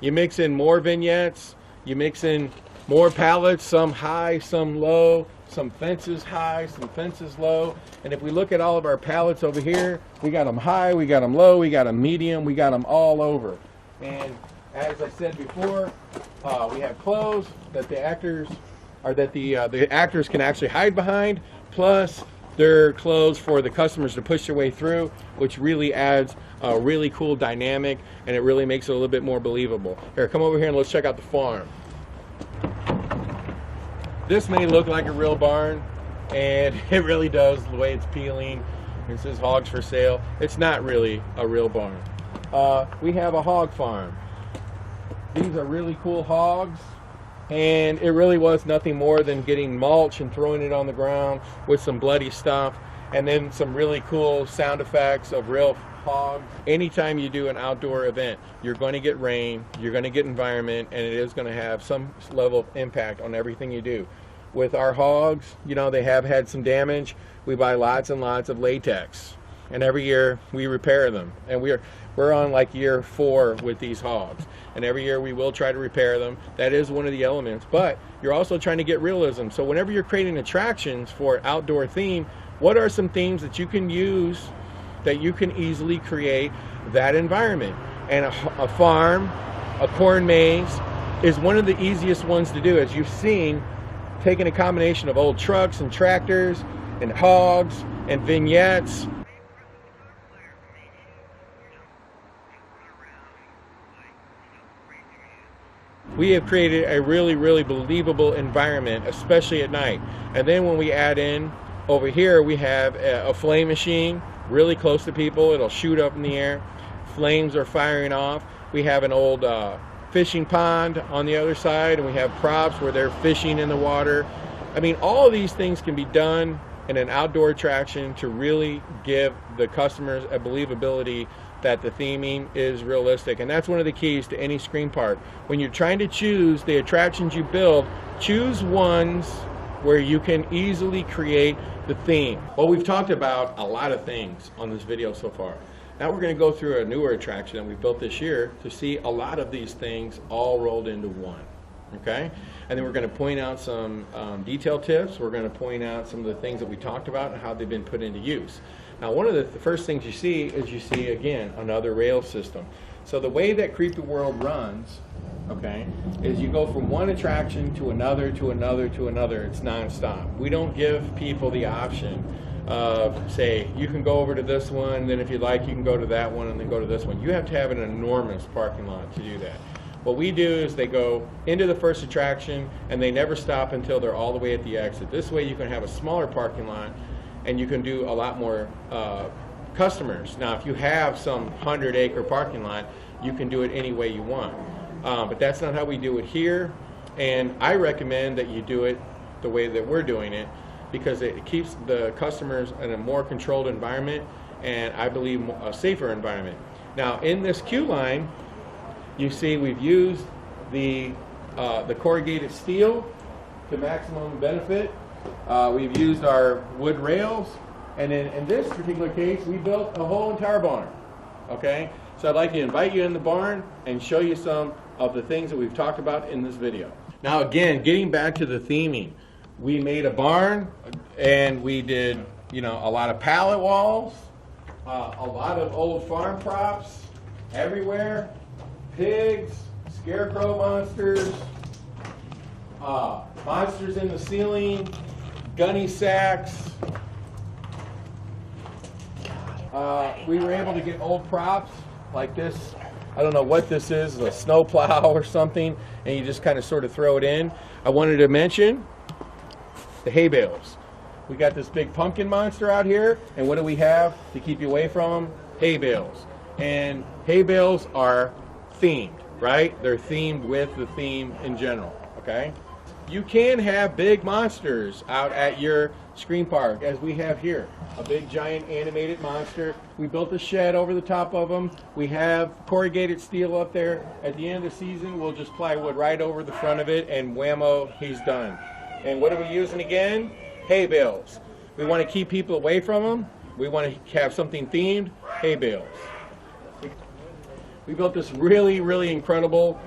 [SPEAKER 1] You mix in more vignettes, you mix in more pallets, some high, some low, some fences high, some fences low. And if we look at all of our pallets over here, we got them high, we got them low, we got them medium, we got them all over. And as I said before, we have clothes that the actors can actually hide behind, plus their clothes for the customers to push their way through, which really adds a really cool dynamic, and it really makes it a little bit more believable. Here, come over here and let's check out the farm. This may look like a real barn, and it really does, the way it's peeling. It says hogs for sale. It's not really a real barn. We have a hog farm. These are really cool hogs, and it really was nothing more than getting mulch and throwing it on the ground with some bloody stuff, and then some really cool sound effects of real hogs. Anytime you do an outdoor event, you're going to get rain, you're going to get environment, and it is going to have some level of impact on everything you do. With our hogs, you know, they have had some damage. We buy lots and lots of latex, and every year we repair them, and we're on like year 4 with these hogs, and every year we will try to repair them. That is one of the elements, but you're also trying to get realism. So whenever you're creating attractions for outdoor theme, what are some themes that you can use that you can easily create that environment? And a farm, a corn maze is one of the easiest ones to do. As you've seen, taking a combination of old trucks and tractors and hogs and vignettes. We have created a really, really believable environment, especially at night. And then when we add in, over here we have a flame machine really close to people. It'll shoot up in the air. Flames are firing off. We have an old fishing pond on the other side, and we have props where they're fishing in the water. I mean, all of these things can be done in an outdoor attraction to really give the customers a believability that the theming is realistic. And that's one of the keys to any screen park. When you're trying to choose the attractions you build, choose ones where you can easily create the theme. Well, we've talked about a lot of things on this video so far. Now we're going to go through a newer attraction that we built this year to see a lot of these things all rolled into one. Okay? And then we're going to point out some detail tips. We're going to point out some of the things that we talked about and how they've been put into use. Now, one of the first things you see is again, another rail system. So the way that Creepyworld runs, okay, is you go from one attraction to another, to another, to another. It's nonstop. We don't give people the option of, say, you can go over to this one, then if you'd like, you can go to that one, and then go to this one. You have to have an enormous parking lot to do that. What we do is they go into the first attraction, and they never stop until they're all the way at the exit. This way you can have a smaller parking lot, and you can do a lot more customers. Now, if you have some 100-acre parking lot, you can do it any way you want. But that's not how we do it here, and I recommend that you do it the way that we're doing it, because it keeps the customers in a more controlled environment, and I believe a safer environment. Now, in this queue line, you see we've used the corrugated steel to maximum benefit. We've used our wood rails, and then in this particular case, we built a whole entire barn. Okay, so I'd like to invite you in the barn and show you some of the things that we've talked about in this video. Now, again, getting back to the theming, we made a barn, and we did, you know, a lot of pallet walls, a lot of old farm props everywhere, pigs, scarecrow monsters, monsters in the ceiling, gunny sacks. We were able to get old props like this. I don't know what this is, a snow plow or something, and you just kind of sort of throw it in. I wanted to mention the hay bales. We got this big pumpkin monster out here, and what do we have to keep you away from them? Hay bales. And hay bales are themed, right? They're themed with the theme in general, okay? You can have big monsters out at your screen park, as we have here. A big giant animated monster. We built a shed over the top of them. We have corrugated steel up there. At the end of the season, we'll just plywood right over the front of it, and whammo, he's done. And what are we using again? Hay bales. We want to keep people away from them. We want to have something themed. Hay bales. We built this really, really incredible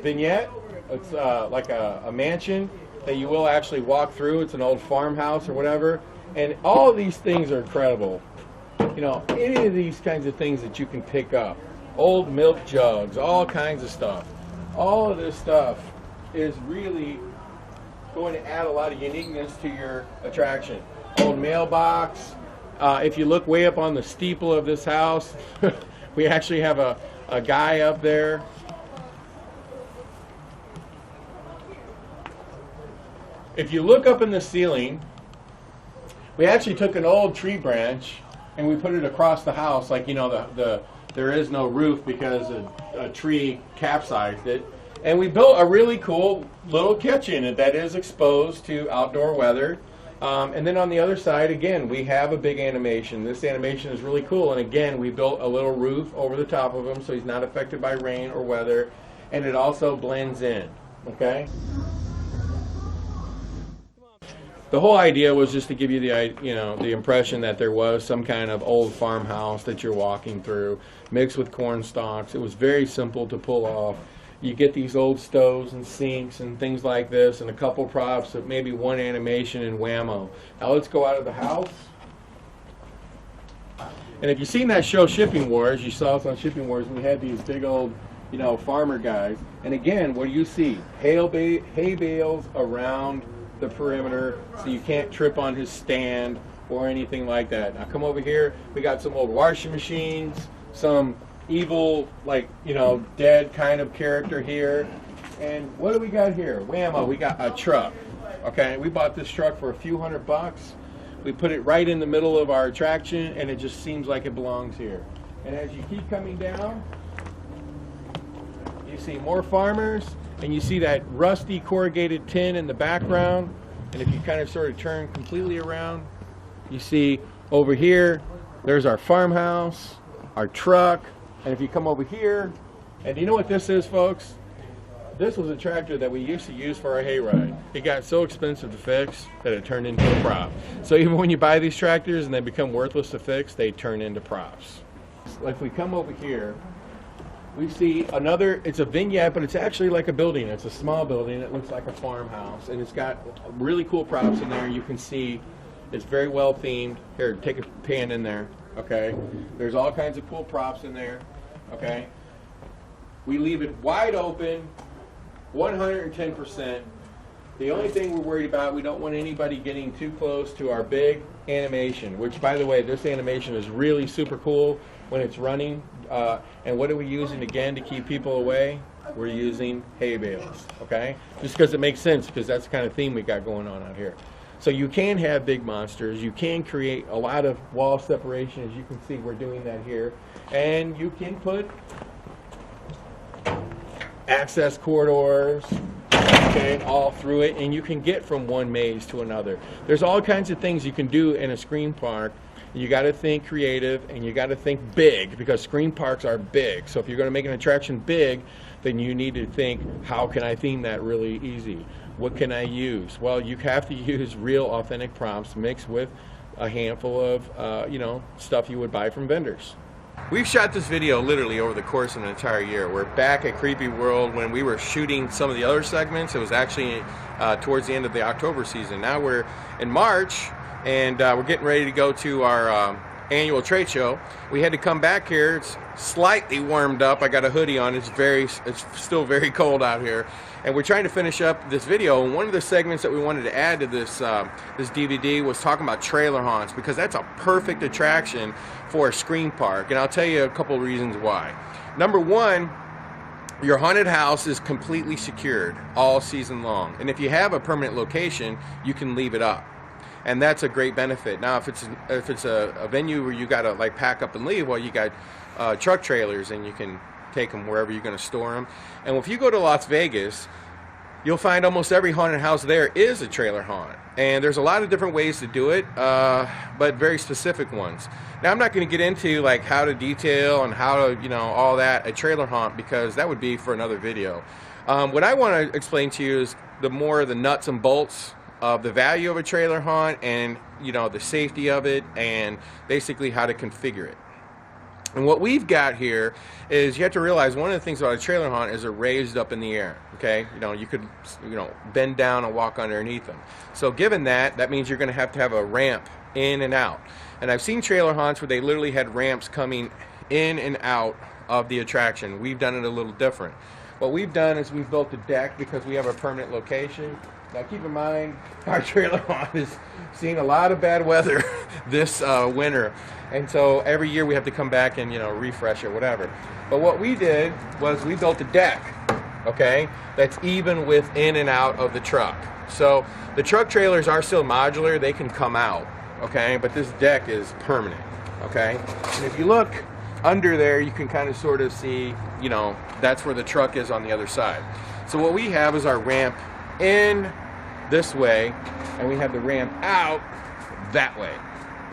[SPEAKER 1] vignette. It's like a mansion that you will actually walk through. It's an old farmhouse or whatever. And all of these things are incredible. You know, any of these kinds of things that you can pick up. Old milk jugs, all kinds of stuff. All of this stuff is really going to add a lot of uniqueness to your attraction. Old mailbox. If you look way up on the steeple of this house, we actually have a guy up there. If you look up in the ceiling, We actually took an old tree branch and we put it across the house, like, you know, there is no roof because a tree capsized it. And we built a really cool little kitchen that is exposed to outdoor weather. And then on the other side, again, we have a big animation. This animation is really cool. And again, we built a little roof over the top of him so he's not affected by rain or weather. And it also blends in, okay? The whole idea was just to give you the impression that there was some kind of old farmhouse that you're walking through, mixed with corn stalks. It was very simple to pull off. You get these old stoves and sinks and things like this, and a couple props, of maybe one animation and whammo. Now let's go out of the house. And if you've seen that show Shipping Wars, you saw us on Shipping Wars, and we had these big old, you know, farmer guys. And again, what do you see? Hay bales around the perimeter, so you can't trip on his stand or anything like that. Now come over here. We got some old washing machines, some evil, like, you know, dead kind of character here. And what do we got here? Whammo, we got a truck. Okay, we bought this truck for a few $100. We put it right in the middle of our attraction, and it just seems like it belongs here. And as you keep coming down, you see more farmers, and you see that rusty corrugated tin in the background. And if you kind of sort of turn completely around, you see over here, there's our farmhouse, our truck. And if you come over here, and do you know what this is, folks? This was a tractor that we used to use for our hayride. It got so expensive to fix that it turned into a prop. So even when you buy these tractors and they become worthless to fix, they turn into props. If we come over here, we see another, it's a vignette, but it's actually like a building. It's a small building. It looks like a farmhouse, and it's got really cool props in there. You can see it's very well themed. Here, take a pan in there, okay? There's all kinds of cool props in there, okay? We leave it wide open, 110%. The only thing we're worried about, we don't want anybody getting too close to our big animation, which, by the way, this animation is really super cool when it's running. And what are we using again to keep people away? We're using hay bales, okay? Just because it makes sense, because that's the kind of theme we got going on out here. So you can have big monsters. You can create a lot of wall separation. As you can see, we're doing that here. And you can put access corridors, okay, all through it, and you can get from one maze to another. There's all kinds of things you can do in a screen park. You got to think creative, and you got to think big, because screen parks are big. So if you're going to make an attraction big, then you need to think, how can I theme that really easy? What can I use? Well, you have to use real authentic prompts mixed with a handful of you know, stuff you would buy from vendors. We've shot this video literally over the course of an entire year. We're back at Creepyworld when we were shooting some of the other segments. It was actually towards the end of the October season. Now we're in March, and we're getting ready to go to our annual trade show. We had to come back here. It's slightly warmed up. I got a hoodie on. It's still very cold out here. And we're trying to finish up this video. And one of the segments that we wanted to add to this this DVD was talking about trailer haunts, because that's a perfect attraction for a screen park. And I'll tell you a couple of reasons why. Number one, your haunted house is completely secured all season long. And if you have a permanent location, you can leave it up. And that's a great benefit. Now, if it's a venue where you got to like pack up and leave, well, you got truck trailers, and you can take them wherever you're going to store them. And if you go to Las Vegas, you'll find almost every haunted house there is a trailer haunt. And there's a lot of different ways to do it, but very specific ones. Now, I'm not going to get into like how to detail and how to, you know, all that, a trailer haunt, because that would be for another video. What I want to explain to you is the nuts and bolts of the value of a trailer haunt, and, you know, the safety of it, and basically how to configure it. And what we've got here is, you have to realize one of the things about a trailer haunt is they're raised up in the air, okay? You know, you could, you know, bend down and walk underneath them. So given that, that means you're going to have a ramp in and out. And I've seen trailer haunts where they literally had ramps coming in and out of the attraction. We've done it a little different. What we've done is we've built a deck because we have a permanent location. Now keep in mind, our trailer haunt is seeing a lot of bad weather this winter. And so every year we have to come back and, you know, refresh it, whatever. But what we did was we built a deck, okay, that's even with in and out of the truck. So the truck trailers are still modular. They can come out. okay? But this deck is permanent, okay? And if you look under there, you can kind of sort of see, you know, that's where the truck is on the other side. So what we have is our ramp in this way, and we have the ramp out that way,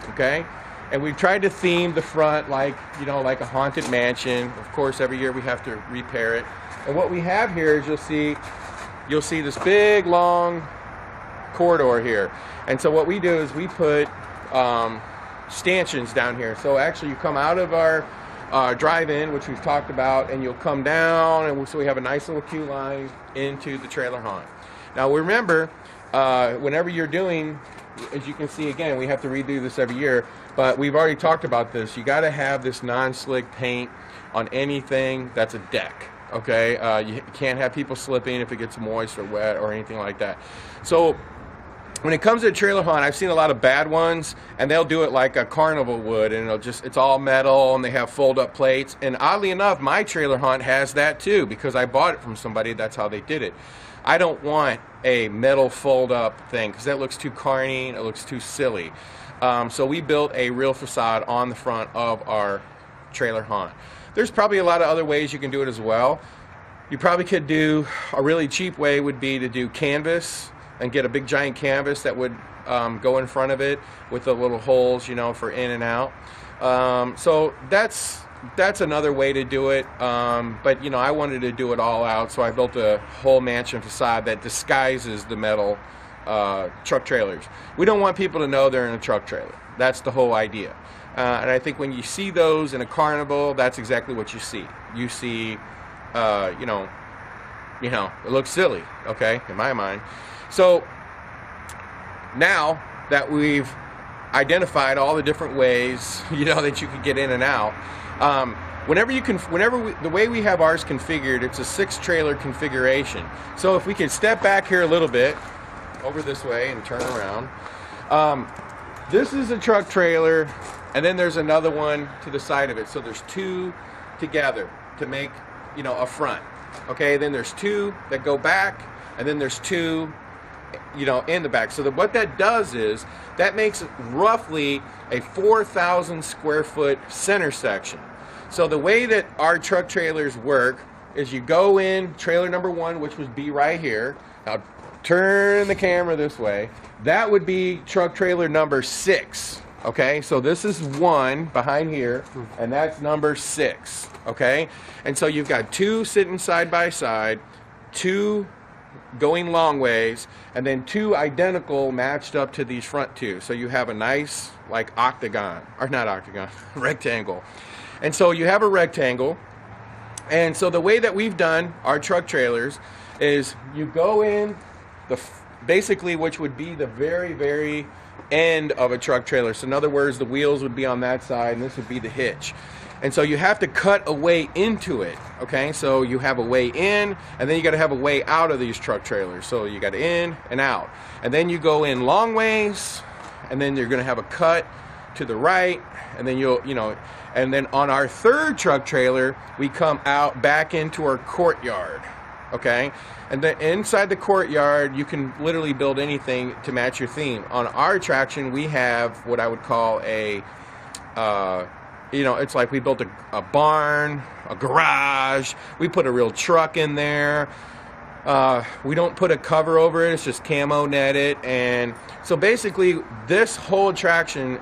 [SPEAKER 1] okay? And we've tried to theme the front like, you know, like a haunted mansion. Of course, every year we have to repair it. And what we have here is you'll see this big long corridor here. And so what we do is we put stanchions down here. So actually you come out of our drive-in, which we've talked about, and you'll come down, and so we have a nice little queue line into the trailer haunt. Now remember, whenever you're doing, as you can see again, we have to redo this every year, but we've already talked about this. You got to have this non-slick paint on anything that's a deck, okay? You can't have people slipping if it gets moist or wet or anything like that. So when it comes to a trailer haunt, I've seen a lot of bad ones, and they'll do it like a carnival would, and it's all metal, and they have fold-up plates. And oddly enough, my trailer haunt has that too, because I bought it from somebody. That's how they did it. I don't want a metal fold-up thing, because that looks too carny, it looks too silly. So we built a real facade on the front of our trailer haunt. There's probably a lot of other ways you can do it as well. You probably could do, a really cheap way would be to do canvas, and get a big giant canvas that would go in front of it with the little holes, you know, for in and out. So that's another way to do it. But you know, I wanted to do it all out, so I built a whole mansion facade that disguises the metal truck trailers. We don't want people to know they're in a truck trailer. That's the whole idea. And I think when you see those in a carnival, that's exactly what you see. You see, you know, it looks silly, okay, in my mind. So now that we've identified all the different ways, you know, that you can get in and out, the way we have ours configured, it's a 6-trailer configuration. So if we can step back here a little bit, over this way and turn around, this is a truck trailer, and then there's another one to the side of it. So there's 2 together to make, you know, a front. Okay, then there's 2 that go back, and then there's 2, you know, in the back. So what that does is that makes roughly a 4,000 square foot center section. So the way that our truck trailers work is you go in trailer number 1, which would be right here. Now turn the camera this way. That would be truck trailer number 6. Okay, so this is 1 behind here, and that's number 6. Okay, and so you've got 2 sitting side by side, 2 going long ways, and then 2 identical matched up to these front 2. So you have a nice, like, octagon, or not octagon, rectangle. And so you have a rectangle, and so the way that we've done our truck trailers is you go in basically, which would be the very, very end of a truck trailer. So in other words, the wheels would be on that side, and this would be the hitch. And so you have to cut a way into it, okay? So you have a way in, and then you got to have a way out of these truck trailers. So you got in and out. And then you go in long ways, and then you're going to have a cut to the right, and then and then on our 3rd truck trailer, we come out back into our courtyard, okay? And then inside the courtyard, you can literally build anything to match your theme. On our attraction, we have what I would call a, it's like we built a barn, a garage. We put a real truck in there. We don't put a cover over it. It's just camo netted. And so basically, this whole attraction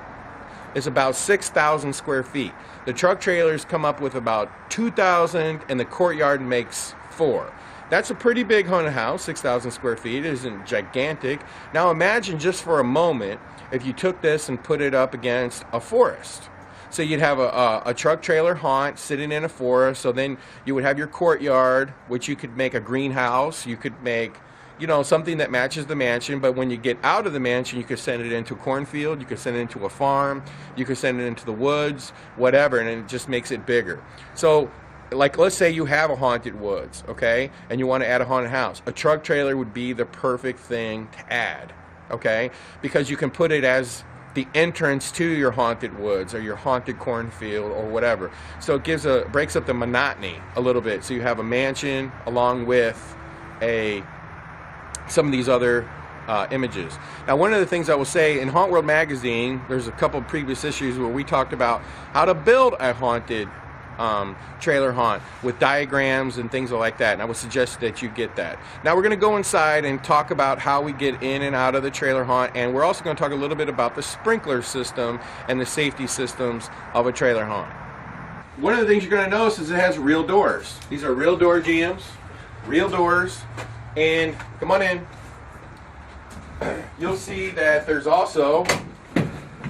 [SPEAKER 1] is about 6,000 square feet. The truck trailers come up with about 2,000, and the courtyard makes 4. That's a pretty big haunted house, 6,000 square feet. It isn't gigantic. Now imagine just for a moment if you took this and put it up against a forest. So you'd have a truck trailer haunt sitting in a forest. So then you would have your courtyard, which you could make a greenhouse. You could make, something that matches the mansion. But when you get out of the mansion, you could send it into a cornfield. You could send it into a farm. You could send it into the woods, whatever. And it just makes it bigger. So like, let's say you have a haunted woods, okay, and you want to add a haunted house. A truck trailer would be the perfect thing to add, okay, because you can put it as the entrance to your haunted woods or your haunted cornfield or whatever. So it breaks up the monotony a little bit. So you have a mansion along with some of these other images. Now, one of the things I will say, in Hauntworld magazine, there's a couple of previous issues where we talked about how to build a haunted trailer haunt with diagrams and things like that, and I would suggest that you get that. Now we're going to go inside and talk about how we get in and out of the trailer haunt, and we're also going to talk a little bit about the sprinkler system and the safety systems of a trailer haunt. One of the things you're going to notice is it has real doors. These are real door jambs, real doors, and come on in. You'll see that there's also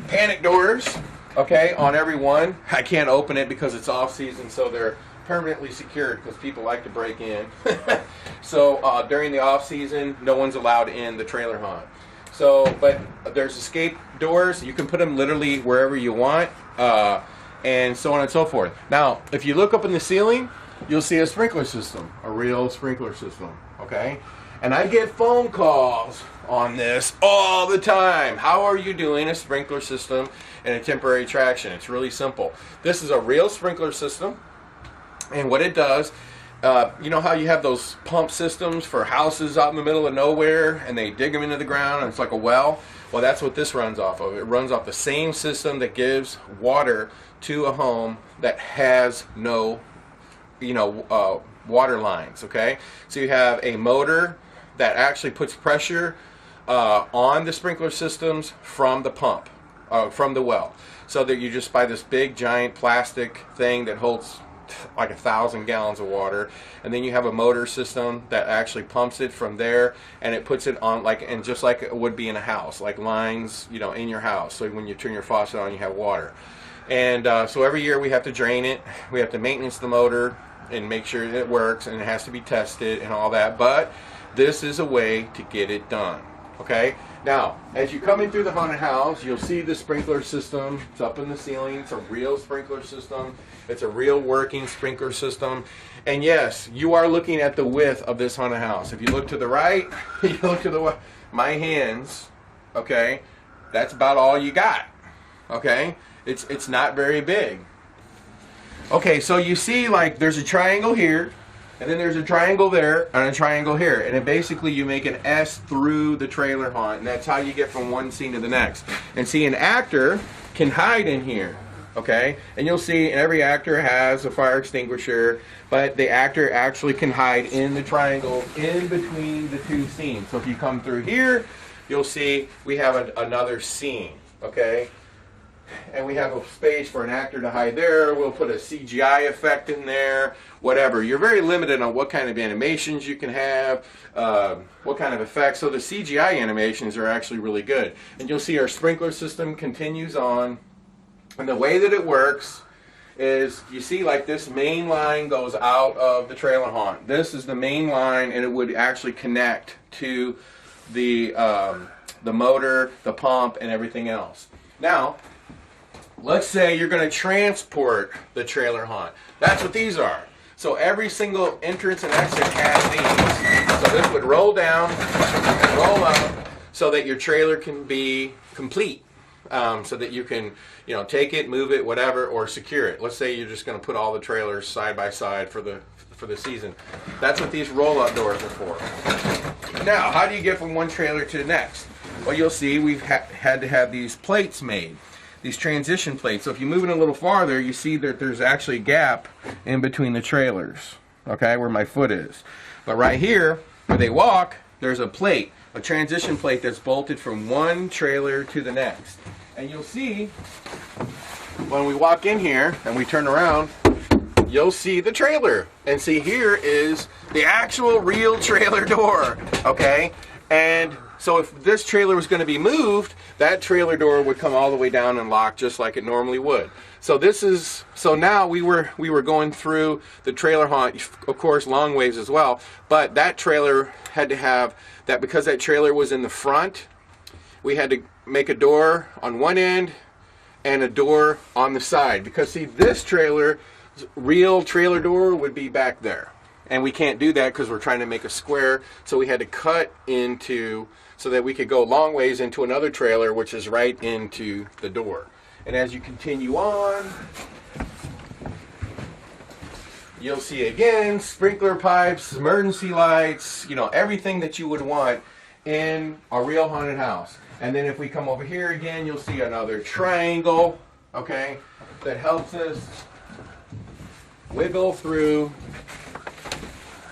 [SPEAKER 1] panic doors, okay, on every one. I can't open it because it's off season, so they're permanently secured because people like to break in. So during the off season, no one's allowed in the trailer haunt. So, but there's escape doors. You can put them literally wherever you want, and so on and so forth. Now, if you look up in the ceiling, you'll see a sprinkler system, a real sprinkler system, okay? And I get phone calls on this all the time. How are you doing a sprinkler system in a temporary attraction? It's really simple. This is a real sprinkler system, and what it does, you know how you have those pump systems for houses out in the middle of nowhere, and they dig them into the ground, and it's like a well? Well, that's what this runs off of. It runs off the same system that gives water to a home that has no, water lines, okay? So you have a motor that actually puts pressure on the sprinkler systems from the pump, from the well. So that you just buy this big giant plastic thing that holds like 1,000 gallons of water, and then you have a motor system that actually pumps it from there, and it puts it on and just like it would be in a house, like lines, in your house. So when you turn your faucet on, you have water. And so every year we have to drain it, we have to maintenance the motor and make sure it works, and it has to be tested and all that. But this is a way to get it done. Okay? Now, as you come in through the haunted house, you'll see the sprinkler system. It's up in the ceiling. It's a real sprinkler system. It's a real working sprinkler system. And yes, you are looking at the width of this haunted house. If you look to the right, you look to the my hands, okay, that's about all you got. Okay? It's not very big. Okay, so you see, like, there's a triangle here, and then there's a triangle there, and a triangle here. And then basically you make an S through the trailer haunt, and that's how you get from one scene to the next. And see, an actor can hide in here, okay? And you'll see every actor has a fire extinguisher, but the actor actually can hide in the triangle in between the two scenes. So if you come through here, you'll see we have another scene, okay? And we have a space for an actor to hide there. We'll put a CGI effect in there, whatever. You're very limited on what kind of animations you can have, what kind of effects. So the CGI animations are actually really good. And you'll see our sprinkler system continues on. And the way that it works is, you see, like, this main line goes out of the trailer haunt. This is the main line, and it would actually connect to the motor, the pump, and everything else. Now, let's say you're going to transport the trailer haunt. That's what these are. So every single entrance and exit has these. So this would roll down and roll up so that your trailer can be complete. So that you can, take it, move it, whatever, or secure it. Let's say you're just going to put all the trailers side by side for the season. That's what these roll-up doors are for. Now, how do you get from one trailer to the next? Well, you'll see we've had to have these plates made. These transition plates. So if you move it a little farther, you see that there's actually a gap in between the trailers, okay, where my foot is. But right here, where they walk, there's a plate, a transition plate that's bolted from one trailer to the next. And you'll see, when we walk in here and we turn around, you'll see the trailer. And see, here is the actual real trailer door, okay? And so if this trailer was going to be moved, that trailer door would come all the way down and lock just like it normally would. So now we were going through the trailer haunt, of course, long ways as well, but that trailer had to have that, because that trailer was in the front, we had to make a door on one end and a door on the side, because see, this real trailer door would be back there. And we can't do that because we're trying to make a square, so we had to cut into, so that we could go long ways into another trailer, which is right into the door. And as you continue on, you'll see again sprinkler pipes, emergency lights, everything that you would want in a real haunted house. And then if we come over here again, you'll see another triangle, okay, that helps us wiggle through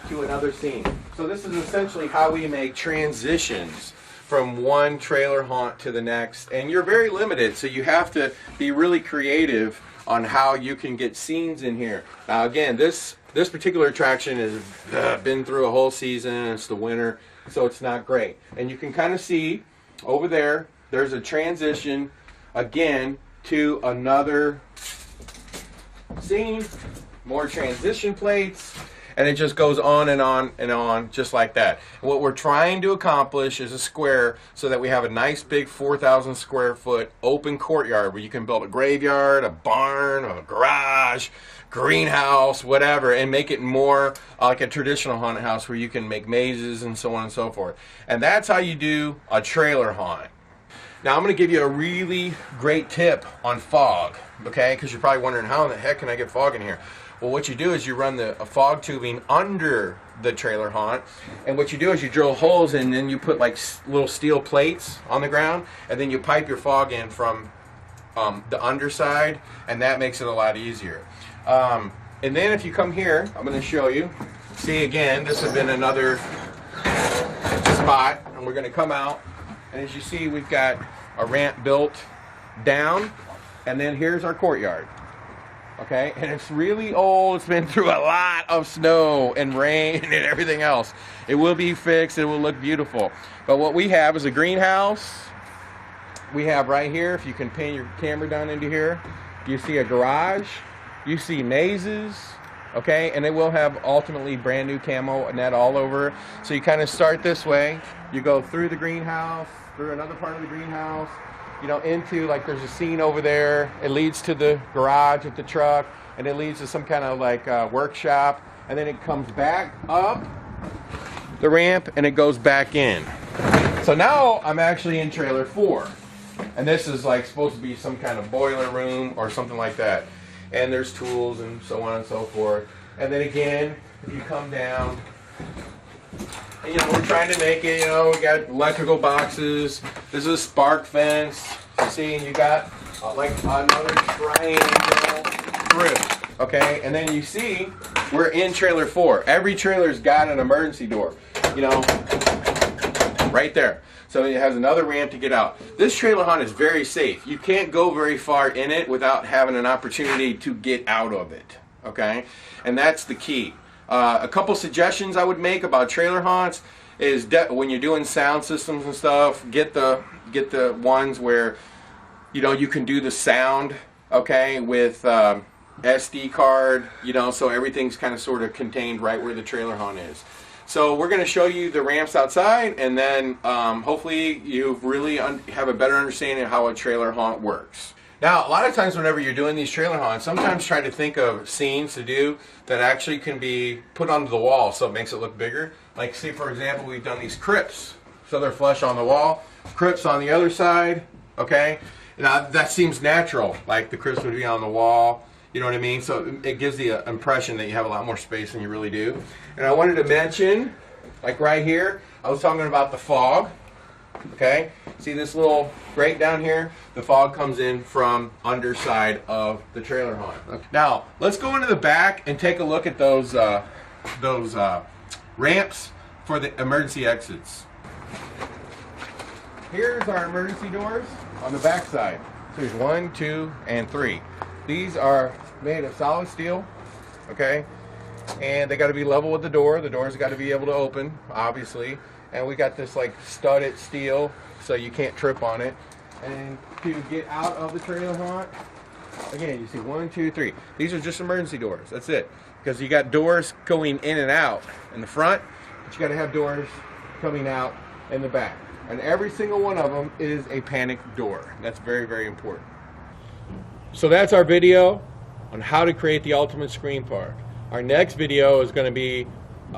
[SPEAKER 1] to another scene. So this is essentially how we make transitions from one trailer haunt to the next. And you're very limited, so you have to be really creative on how you can get scenes in here. Now again, this particular attraction has been through a whole season. It's the winter, so it's not great. And you can kind of see over there, there's a transition again to another scene, more transition plates, and it just goes on and on and on, just like that. And what we're trying to accomplish is a square so that we have a nice big 4,000 square foot open courtyard where you can build a graveyard, a barn, a garage, greenhouse, whatever, and make it more like a traditional haunted house where you can make mazes and so on and so forth. And that's how you do a trailer haunt. Now I'm going to give you a really great tip on fog, okay? Because you're probably wondering, how in the heck can I get fog in here? Well, what you do is you run the fog tubing under the trailer haunt, and what you do is you drill holes and then you put like little steel plates on the ground, and then you pipe your fog in from the underside, and that makes it a lot easier. And then if you come here, I'm going to show you. See, again, this has been another spot, and we're going to come out, and as you see, we've got a ramp built down, and then here's our courtyard. Okay, and it's really old. It's been through a lot of snow and rain and everything else. It will be fixed. It will look beautiful. But what we have is a greenhouse. We have right here, if you can pin your camera down into here, you see a garage. You see mazes. Okay, and it will have ultimately brand new camo and that all over. So you kind of start this way. You go through the greenhouse, through another part of the greenhouse, you know, into, like, there's a scene over there. It leads to the garage with the truck, and it leads to some kind of like workshop, and then it comes back up the ramp and it goes back in. So now I'm actually in trailer 4, and this is like supposed to be some kind of boiler room or something like that, and there's tools and so on and so forth. And then again, if you come down, and, you know, we're trying to make it, you know, we got electrical boxes. This is a spark fence. You see, and you got like another triangle through. Okay, and then you see we're in trailer 4. Every trailer's got an emergency door, you know, right there. So it has another ramp to get out. This trailer haunt is very safe. You can't go very far in it without having an opportunity to get out of it. Okay, and that's the key. A couple suggestions I would make about trailer haunts is when you're doing sound systems and stuff, get the ones where, you know, you can do the sound, okay, with SD card, you know, so everything's kind of sort of contained right where the trailer haunt is. So we're going to show you the ramps outside, and then hopefully you really have a better understanding of how a trailer haunt works. Now, a lot of times whenever you're doing these trailer haunts, sometimes try to think of scenes to do that actually can be put onto the wall so it makes it look bigger. Like, see, for example, we've done these crypts. So they're flush on the wall, crypts on the other side, okay? Now, that seems natural, like the crypts would be on the wall, you know what I mean? So it gives the impression that you have a lot more space than you really do. And I wanted to mention, like right here, I was talking about the fog. Okay, see this little grate down here? The fog comes in from underside of the trailer haunt. Okay. Now let's go into the back and take a look at those ramps for the emergency exits. Here's our emergency doors on the back side. So there's 1, 2, and 3. These are made of solid steel. Okay, and they got to be level with the door. The door's got to be able to open, obviously. And we got this like studded steel so you can't trip on it. And to get out of the trailer haunt, again, you see 1, 2, 3. These are just emergency doors. That's it. Because you got doors going in and out in the front, but you got to have doors coming out in the back. And every single one of them is a panic door. That's very, very important. So that's our video on how to create the ultimate Screampark. Our next video is going to be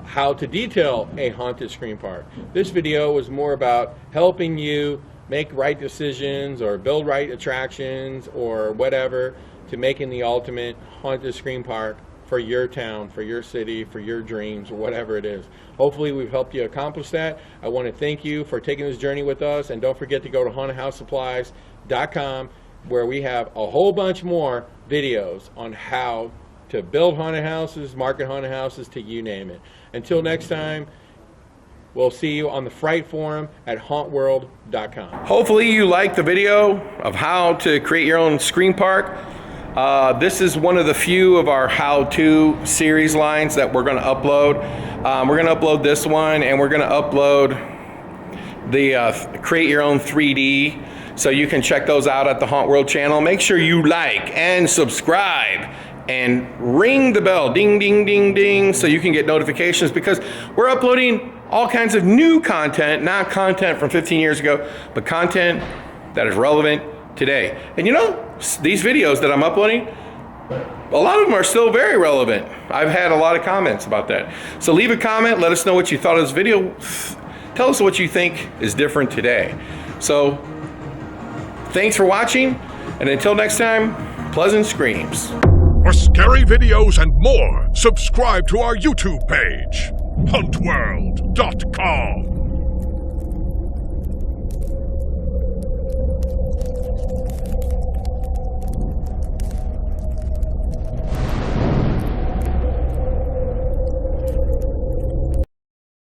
[SPEAKER 1] how to detail a haunted Screampark. This video was more about helping you make right decisions or build right attractions or whatever to making the ultimate haunted Screampark for your town, for your city, for your dreams, or whatever it is. Hopefully we've helped you accomplish that. I want to thank you for taking this journey with us, and don't forget to go to hauntedhousesupplies.com, where we have a whole bunch more videos on how to build haunted houses, market haunted houses, to you name it. Until next time, we'll see you on the Fright Forum at hauntworld.com.
[SPEAKER 2] Hopefully you liked the video of how to create your own scream park. This is one of the few of our how-to series lines that we're going to upload. We're going to upload this one, and we're going to upload the Create Your Own 3D, so you can check those out at the Hauntworld channel. Make sure you like and subscribe and ring the bell, ding, ding, ding, ding, so you can get notifications, because we're uploading all kinds of new content, not content from 15 years ago, but content that is relevant today. And you know, these videos that I'm uploading, a lot of them are still very relevant. I've had a lot of comments about that. So leave a comment, let us know what you thought of this video. Tell us what you think is different today. So thanks for watching, and until next time, pleasant screams.
[SPEAKER 3] For scary videos and more, subscribe to our YouTube page, hauntworld.com.